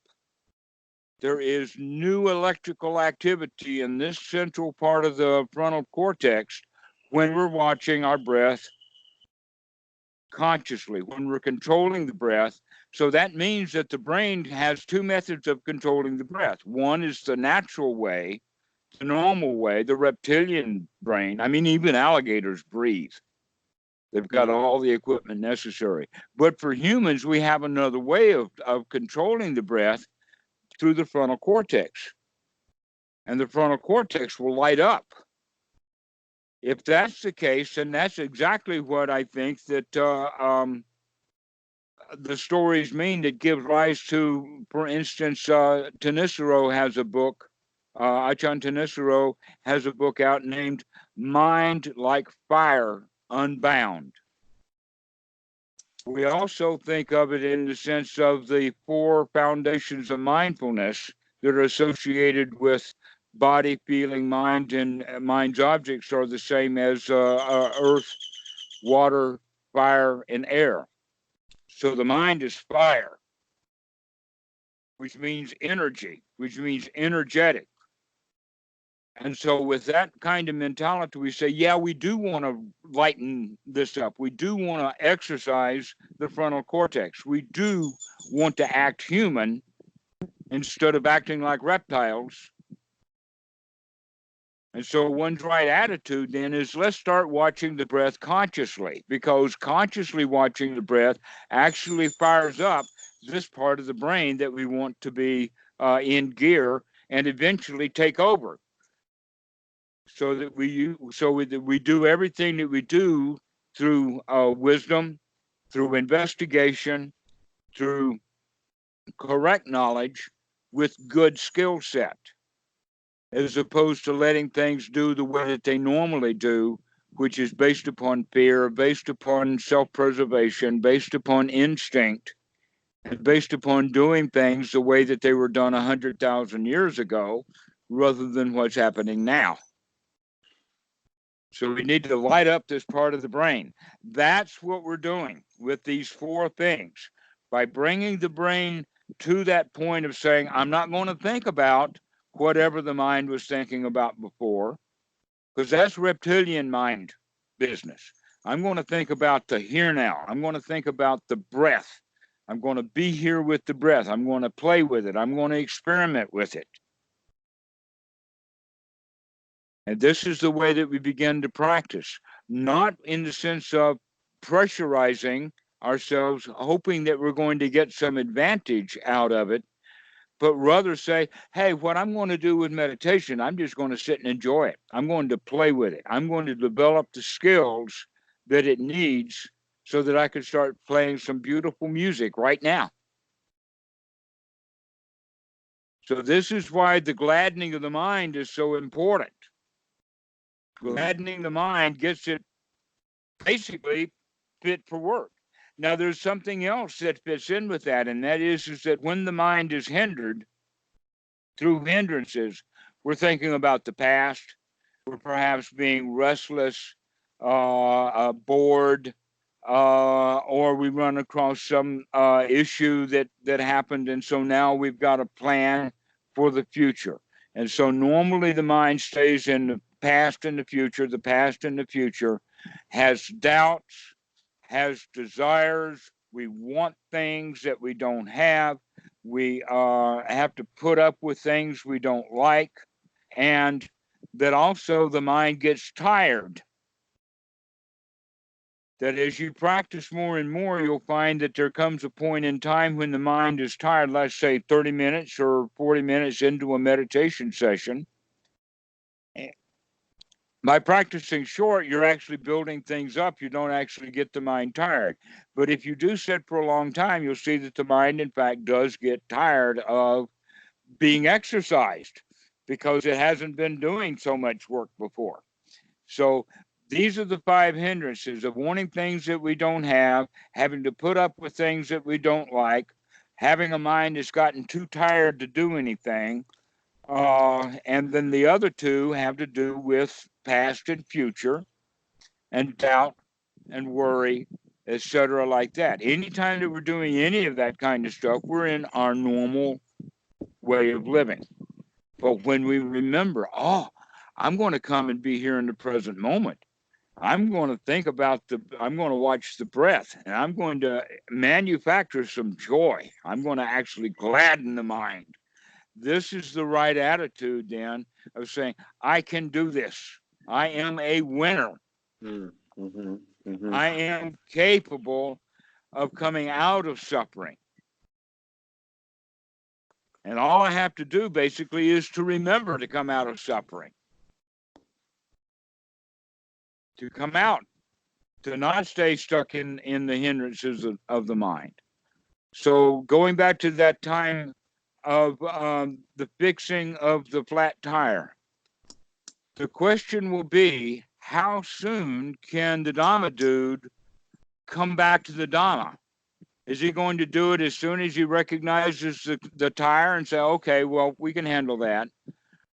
There is new electrical activity in this central part of the frontal cortex when we're watching our breath consciously, when we're controlling the breath. So that means that the brain has two methods of controlling the breath. One is the natural way, the normal way, the reptilian brain. I mean, even alligators breathe. They've got all the equipment necessary. But for humans, we have another way of controlling the breath through the frontal cortex. and the frontal cortex will light up. If that's the case, then that's exactly what I think that the stories mean that give rise to, for instance, Tanisaro has a book, Achan Tanisaro has a book out named Mind Like Fire Unbound. We also think of it in the sense of the 4 foundations of mindfulness that are associated with body, feeling, mind, and mind's objects are the same as earth, water, fire, and air. So the mind is fire, which means energy, which means energetic. And so with that kind of mentality, we say, yeah, we do want to lighten this up. We do want to exercise the frontal cortex. We do want to act human instead of acting like reptiles. And so one's right attitude then is, let's start watching the breath consciously, because consciously watching the breath actually fires up this part of the brain that we want to be in gear and eventually take over. So that we do everything that we do through wisdom, through investigation, through correct knowledge, with good skill set, as opposed to letting things do the way that they normally do, which is based upon fear, based upon self-preservation, based upon instinct, and based upon doing things the way that they were done 100,000 years ago, rather than what's happening now. So we need to light up this part of the brain. That's what we're doing with these 4 things. By bringing the brain to that point of saying, I'm not going to think about whatever the mind was thinking about before, because that's reptilian mind business. I'm going to think about the here now. I'm going to think about the breath. I'm going to be here with the breath. I'm going to play with it. I'm going to experiment with it. And this is the way that we begin to practice, not in the sense of pressurizing ourselves, hoping that we're going to get some advantage out of it, but rather say, hey, what I'm going to do with meditation, I'm just going to sit and enjoy it. I'm going to play with it. I'm going to develop the skills that it needs so that I can start playing some beautiful music right now. So this is why the gladdening of the mind is so important. Gladdening the mind gets it basically fit for work. Now, there's something else that fits in with that, and that is that when the mind is hindered through hindrances, we're thinking about the past, we're perhaps being restless, bored, or we run across some issue that happened, and so now we've got a plan for the future. And so normally the mind stays in the past and the future. The past and the future has doubts, has desires. We want things that we don't have. We have to put up with things we don't like. And that also the mind gets tired. That as you practice more and more, you'll find that there comes a point in time when the mind is tired, let's say 30 minutes or 40 minutes into a meditation session. By practicing short, you're actually building things up. You don't actually get the mind tired. But if you do sit for a long time, you'll see that the mind, in fact, does get tired of being exercised because it hasn't been doing so much work before. So these are the 5 hindrances of wanting things that we don't have, having to put up with things that we don't like, having a mind that's gotten too tired to do anything. And then the other 2 have to do with past and future and doubt and worry, etc., like that. Anytime that we're doing any of that kind of stuff, we're in our normal way of living. But when we remember, I'm going to come and be here in the present moment. I'm going to think about I'm going to watch the breath, and I'm going to manufacture some joy. I'm going to actually gladden the mind. This is the right attitude, then, of saying, I can do this. I am a winner. Mm-hmm. Mm-hmm. I am capable of coming out of suffering. And all I have to do basically is to remember to come out of suffering, to come out, to not stay stuck in the hindrances of the mind. So going back to that time of the fixing of the flat tire, the question will be, how soon can the Dhamma dude come back to the Dhamma? Is he going to do it as soon as he recognizes the tire and say, okay, well, we can handle that?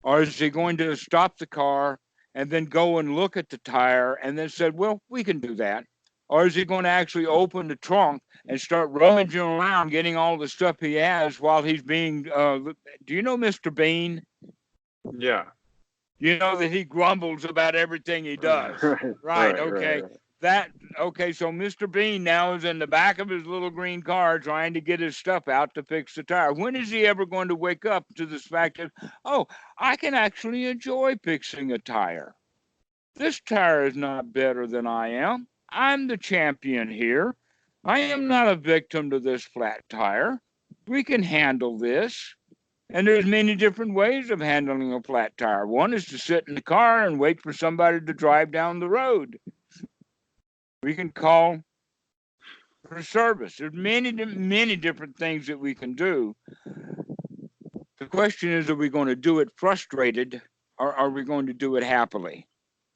Or is he going to stop the car and then go and look at the tire and then said, well, we can do that? Or is he going to actually open the trunk and start rummaging around, getting all the stuff he has while he's being, do you know Mr. Bean? Yeah. You know that he grumbles about everything he does. Right, okay. Right. So Mr. Bean now is in the back of his little green car trying to get his stuff out to fix the tire. When is he ever going to wake up to this fact that, oh, I can actually enjoy fixing a tire? This tire is not better than I am. I'm the champion here. I am not a victim to this flat tire. We can handle this. And there's many different ways of handling a flat tire. One is to sit in the car and wait for somebody to drive down the road. We can call for service. There's many different things that we can do. The question is, are we going to do it frustrated or are we going to do it happily?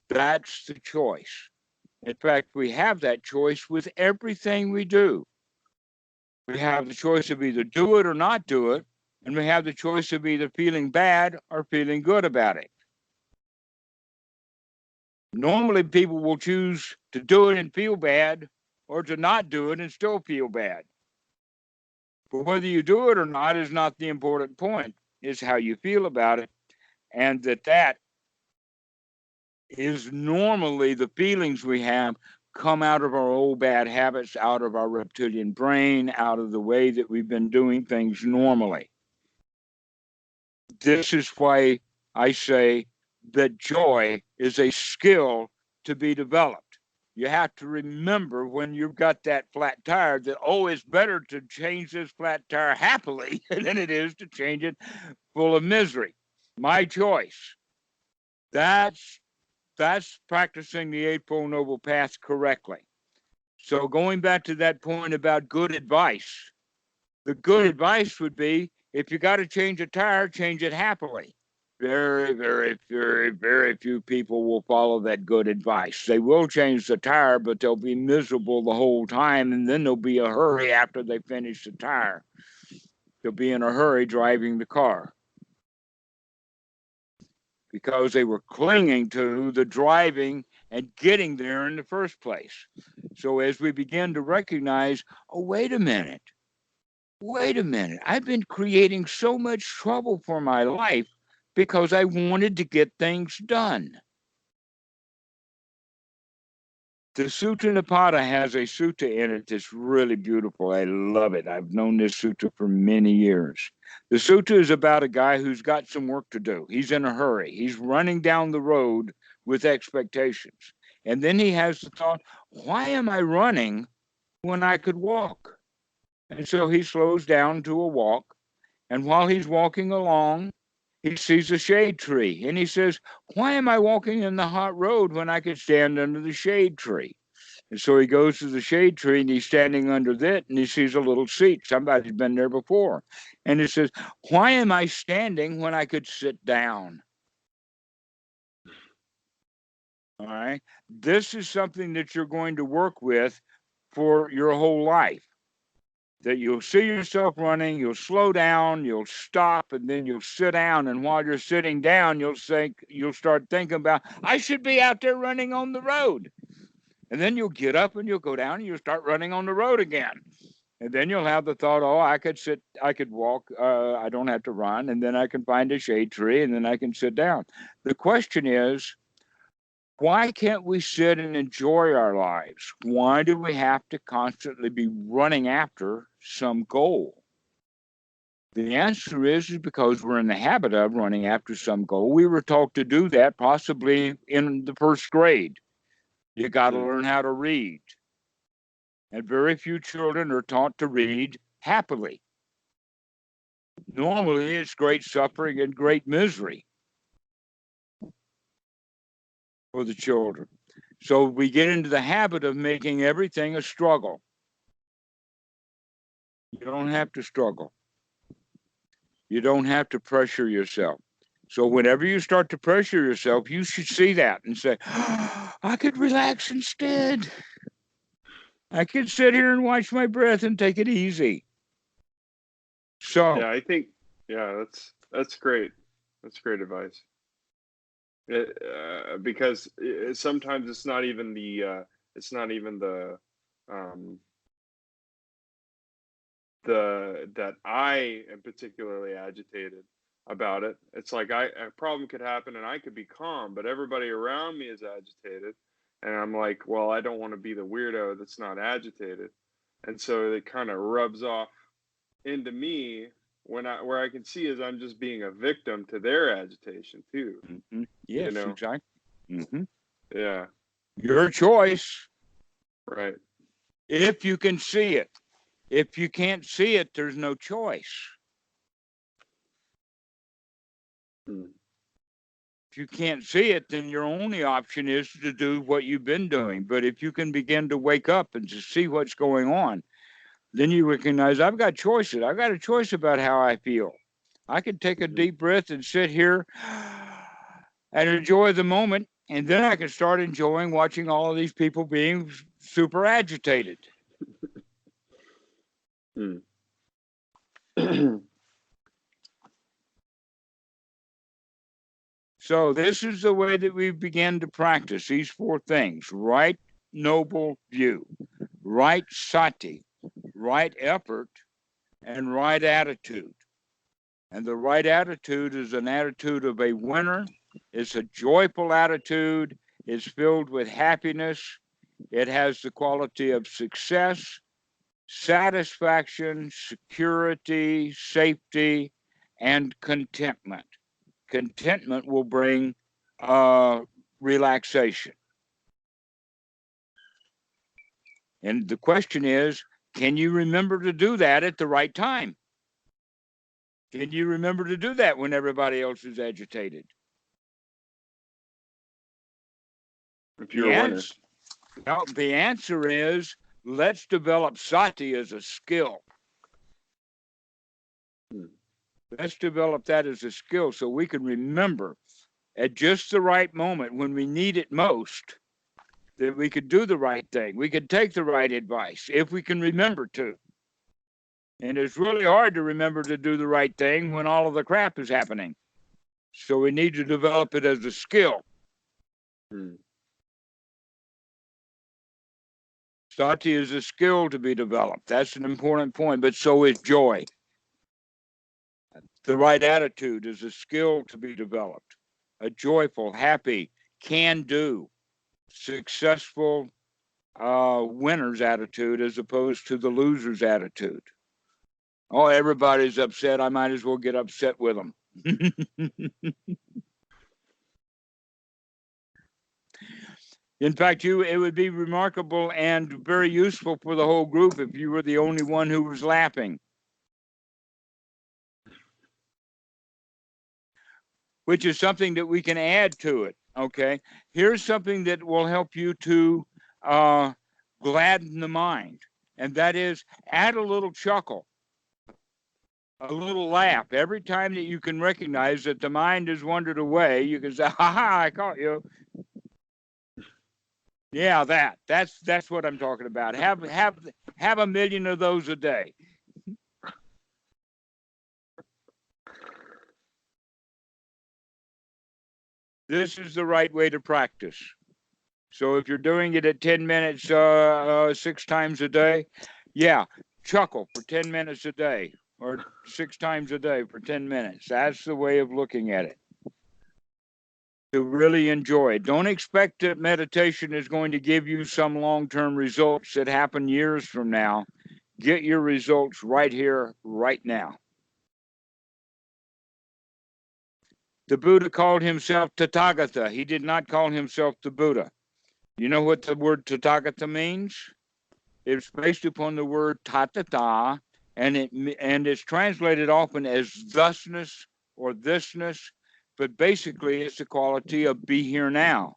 That's the choice. In fact, we have that choice with everything we do. We have the choice of either do it or not do it, and we have the choice of either feeling bad or feeling good about it. Normally, people will choose to do it and feel bad or to not do it and still feel bad. But whether you do it or not is not the important point. It's how you feel about it, and that is normally the feelings we have come out of our old bad habits, out of our reptilian brain, out of the way that we've been doing things normally. This is why I say that joy is a skill to be developed. You have to remember when you've got that flat tire that, oh, it's better to change this flat tire happily than it is to change it full of misery. My choice. That's practicing the Eightfold Noble Path correctly. So going back to that point about good advice, the good advice would be, if you got to change a tire, change it happily. Very, very, very, very few people will follow that good advice. They will change the tire, but they'll be miserable the whole time, and then there'll be a hurry after they finish the tire. They'll be in a hurry driving the car because they were clinging to the driving and getting there in the first place. So as we begin to recognize, oh, wait a minute, I've been creating so much trouble for my life because I wanted to get things done. The Sutta Nipata has a sutta in it that's really beautiful. I love it. I've known this sutta for many years. The sutta is about a guy who's got some work to do. He's in a hurry. He's running down the road with expectations. And then he has the thought, why am I running when I could walk? And so he slows down to a walk. And while he's walking along, he sees a shade tree. And he says, why am I walking in the hot road when I could stand under the shade tree? And so he goes to the shade tree and he's standing under that and he sees a little seat. Somebody's been there before. And he says, why am I standing when I could sit down? All right. This is something that you're going to work with for your whole life. That you'll see yourself running, you'll slow down, you'll stop, and then you'll sit down. And while you're sitting down, you'll start thinking about, I should be out there running on the road. And then you'll get up and you'll go down and you'll start running on the road again. And then you'll have the thought, oh, I could walk, I don't have to run, and then I can find a shade tree, and then I can sit down. The question is, why can't we sit and enjoy our lives? Why do we have to constantly be running after some goal? The answer is because we're in the habit of running after some goal. We were taught to do that possibly in the first grade. You got to learn how to read. And very few children are taught to read happily. Normally, it's great suffering and great misery for the children. So we get into the habit of making everything a struggle. You don't have to struggle. You don't have to pressure yourself. So whenever you start to pressure yourself, you should see that and say, oh, I could relax instead. I could sit here and watch my breath and take it easy. So Yeah, I think, yeah, that's great. That's great advice. Because sometimes it's not even um, the that I am particularly agitated about it. It's like a problem could happen and I could be calm, but everybody around me is agitated, and I'm like, well, I don't want to be the weirdo that's not agitated, and so it kind of rubs off into me when I where I can see is I'm just being a victim to their agitation too. You yes, know? exactly. Yeah. Your choice, Right. if you can see it. If you can't see it, there's no choice. Hmm. If you can't see it, then your only option is to do what you've been doing. But if you can begin to wake up and to see what's going on, then you recognize I've got choices. I've got a choice about how I feel. I can take a deep breath and sit here and enjoy the moment. And then I can start enjoying watching all of these people being super agitated. Hmm. So this is the way that we begin to practice these four things: right noble view, right sati, right effort, and right attitude. And the right attitude is an attitude of a winner. It's a joyful attitude. It's filled with happiness. It has the quality of success, satisfaction, security, safety, and contentment. Contentment will bring relaxation. And the question is, can you remember to do that at the right time? Can you remember to do that when everybody else is agitated? If you're The a winner. answer, no, the answer is let's develop sati as a skill. Hmm. Let's develop that as a skill so we can remember at just the right moment when we need it most that we could do the right thing. We could take the right advice if we can remember to. And it's really hard to remember to do the right thing when all of the crap is happening. So we need to develop it as a skill. Hmm. Sati is a skill to be developed. That's an important point, but so is joy. The right attitude is a skill to be developed. A joyful, happy, can do, successful winner's attitude as opposed to the loser's attitude. Oh, everybody's upset. I might as well get upset with them. In fact, it would be remarkable and very useful for the whole group if you were the only one who was laughing. Which is something that we can add to it. Okay, here's something that will help you to gladden the mind, and that is add a little chuckle, a little laugh. Every time that you can recognize that the mind has wandered away, you can say, "Ha ha! I caught you." Yeah, that's what I'm talking about. Have a million of those a day. This is the right way to practice. So if you're doing it at 10 minutes 6 times a day, yeah, chuckle for 10 minutes a day or 6 times a day for 10 minutes. That's the way of looking at it. To really enjoy it. Don't expect that meditation is going to give you some long-term results that happen years from now. Get your results right here, right now. The Buddha called himself Tathagata. He did not call himself the Buddha. You know what the word Tathagata means? It's based upon the word tatata, and it's translated often as thusness or thisness, but basically it's the quality of be here now.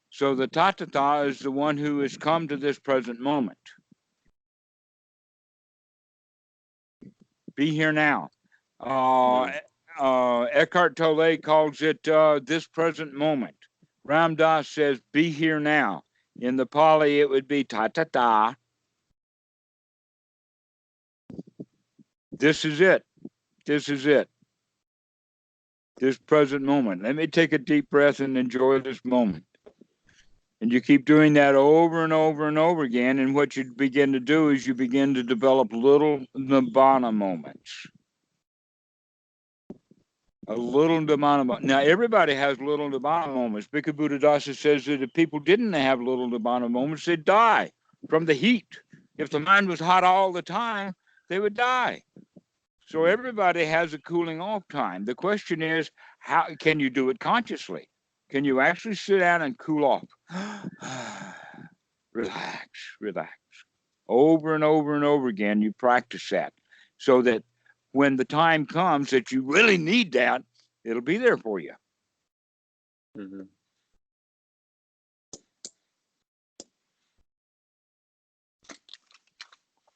So the ta-ta-ta is the one who has come to this present moment. Be here now. Eckhart Tolle calls it this present moment. Ram Dass says, be here now. In the Pali, it would be ta-ta-ta. This is it. This is it. This present moment. Let me take a deep breath and enjoy this moment. And you keep doing that over and over and over again. And what you begin to do is you begin to develop little nibbana moments. A little nibbana moment. Now, everybody has little nibbana moments. Bhikkhu Buddhadasa says that if people didn't have little nibbana moments, they'd die from the heat. If the mind was hot all the time, they would die. So everybody has a cooling off time. The question is, how can you do it consciously? Can you actually sit down and cool off? Relax, relax. Over and over and over again, you practice that so that when the time comes that you really need that, it'll be there for you. Mm-hmm.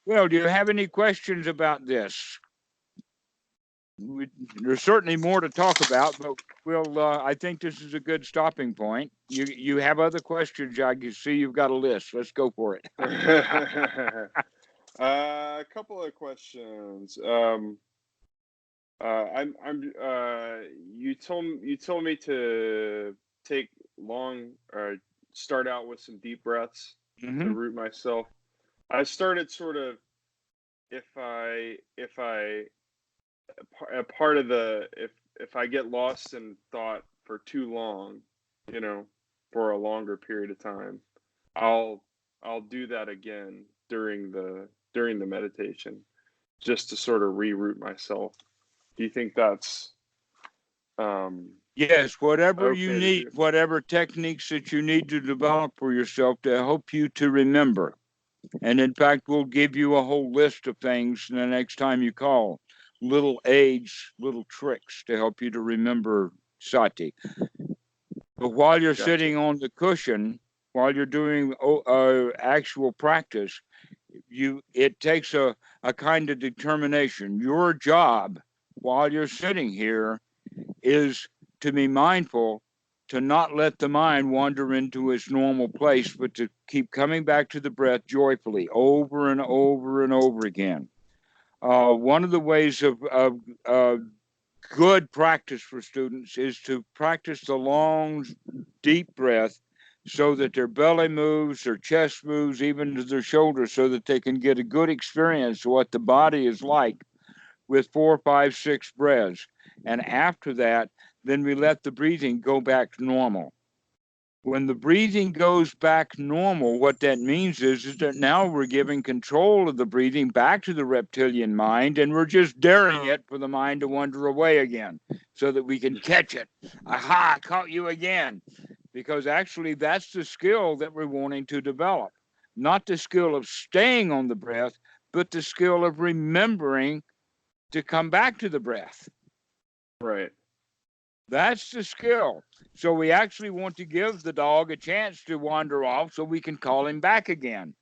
Well, do you have any questions about this? There's certainly more to talk about, but I think this is a good stopping point. You have other questions? I can see you've got a list. Let's go for it. A couple of questions. You told me to take start out with some deep breaths to root myself. I started sort of if I get lost in thought for too long, for a longer period of time, I'll do that again during the meditation, just to sort of reroute myself. Do you think that's yes, whatever okay you need, whatever techniques that you need to develop for yourself to help you to remember. And in fact, we'll give you a whole list of things the next time you call, little aids, little tricks to help you to remember sati. But while you're sitting on the cushion, while you're doing actual practice, it takes a kind of determination. Your job while you're sitting here is to be mindful, to not let the mind wander into its normal place, but to keep coming back to the breath joyfully over and over and over again. One of the ways of good practice for students is to practice the long, deep breath so that their belly moves, their chest moves, even to their shoulders, so that they can get a good experience of what the body is like with 4, 5, 6 breaths. And after that, then we let the breathing go back to normal. When the breathing goes back normal, what that means is that now we're giving control of the breathing back to the reptilian mind, and we're just daring it for the mind to wander away again so that we can catch it. Aha, I caught you again. Because actually that's the skill that we're wanting to develop. Not the skill of staying on the breath, but the skill of remembering to come back to the breath. Right. That's the skill. So we actually want to give the dog a chance to wander off so we can call him back again.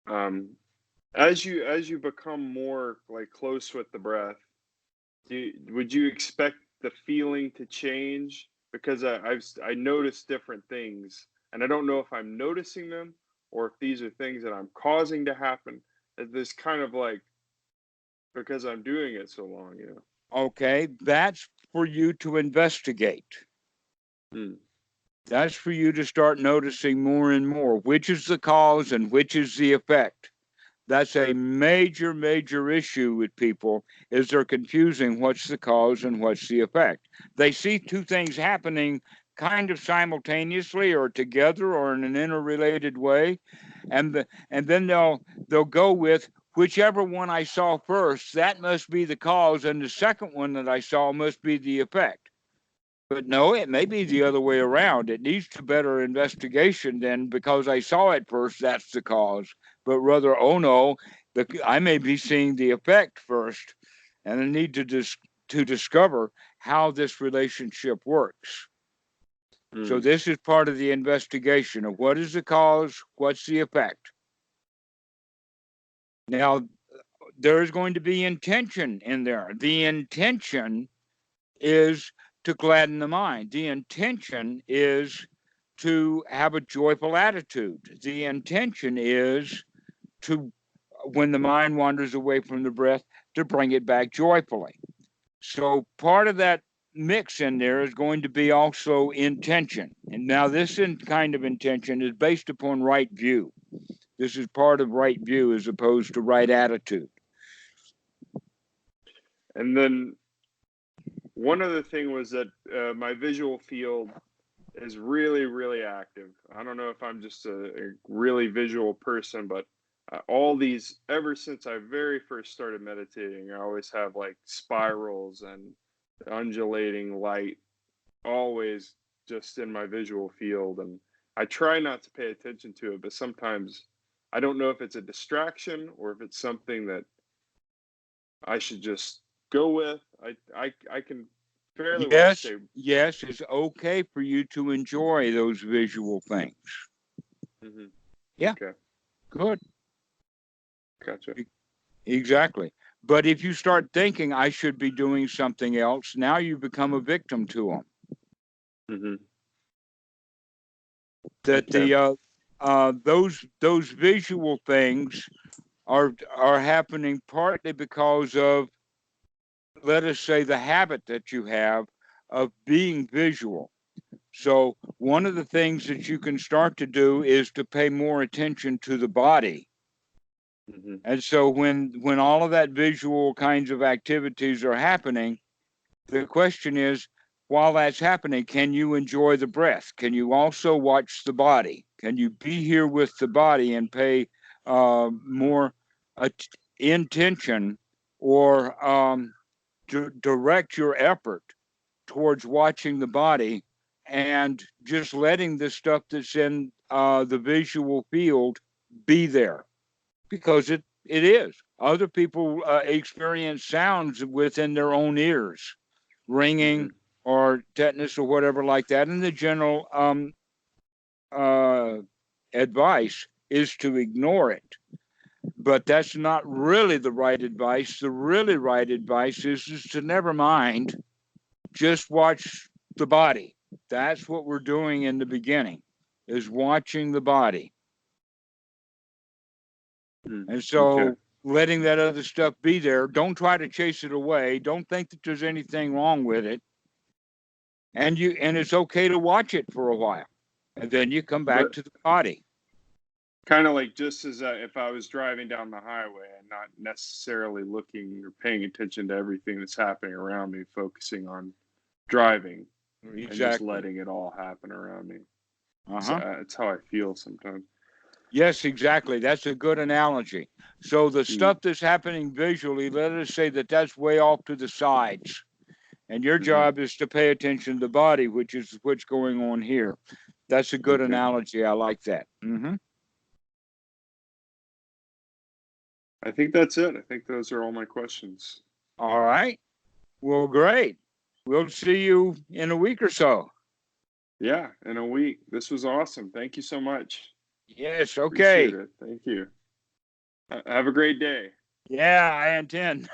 As you become more like close with the breath, would you expect the feeling to change? Because I notice different things, and I don't know if I'm noticing them or if these are things that I'm causing to happen. This kind of like, because I'm doing it so long, Okay, that's for you to investigate. That's for you to start noticing more and more, which is the cause and which is the effect. That's a major, major issue with people, is they're confusing what's the cause and what's the effect. They see two things happening kind of simultaneously or together or in an interrelated way, and then they'll go with whichever one I saw first, that must be the cause, and the second one that I saw must be the effect. But no, it may be the other way around. It needs to better investigation than because I saw it first, that's the cause. But rather, oh no, I may be seeing the effect first, and I need to discover how this relationship works. So this is part of the investigation of what is the cause, what's the effect. Now, there is going to be intention in there. The intention is to gladden the mind. The intention is to have a joyful attitude. The intention is to, when the mind wanders away from the breath, to bring it back joyfully. So part of that mix in there is going to be also intention. And now this kind of intention is based upon right view. This is part of right view as opposed to right attitude. And then one other thing was that my visual field is really, really active. I don't know if I'm just a really visual person, but all these, ever since I very first started meditating, I always have like spirals and undulating light always just in my visual field. And I try not to pay attention to it, but sometimes I don't know if it's a distraction or if it's something that I should just go with. I can fairly well say, yes, it's okay for you to enjoy those visual things. Yeah. Okay. Good. Gotcha. Exactly. But if you start thinking I should be doing something else, now you become a victim to them. That those visual things are happening partly because of, let us say, the habit that you have of being visual. So one of the things that you can start to do is to pay more attention to the body. And so when all of that visual kinds of activities are happening, the question is, while that's happening, can you enjoy the breath? Can you also watch the body? Can you be here with the body and pay more intention or direct your effort towards watching the body and just letting the stuff that's in the visual field be there? Because it is. Other people experience sounds within their own ears, ringing or tetanus or whatever like that. And the general advice is to ignore it. But that's not really the right advice. The really right advice is to never mind, just watch the body. That's what we're doing in the beginning, is watching the body. And so letting that other stuff be there, don't try to chase it away. Don't think that there's anything wrong with it. And it's okay to watch it for a while. And then you come back to the body. Kind of like just as if I was driving down the highway and not necessarily looking or paying attention to everything that's happening around me, focusing on driving and just letting it all happen around me. So that's how I feel sometimes. Yes, exactly. That's a good analogy. So the stuff that's happening visually, let us say that that's way off to the sides. And your job is to pay attention to the body, which is what's going on here. That's a good analogy. I like that. I think that's it. I think those are all my questions. All right. Well, great. We'll see you in a week or so. Yeah, in a week. This was awesome. Thank you so much. Yes, okay. Appreciate it. Thank you. Have a great day. Yeah, I intend.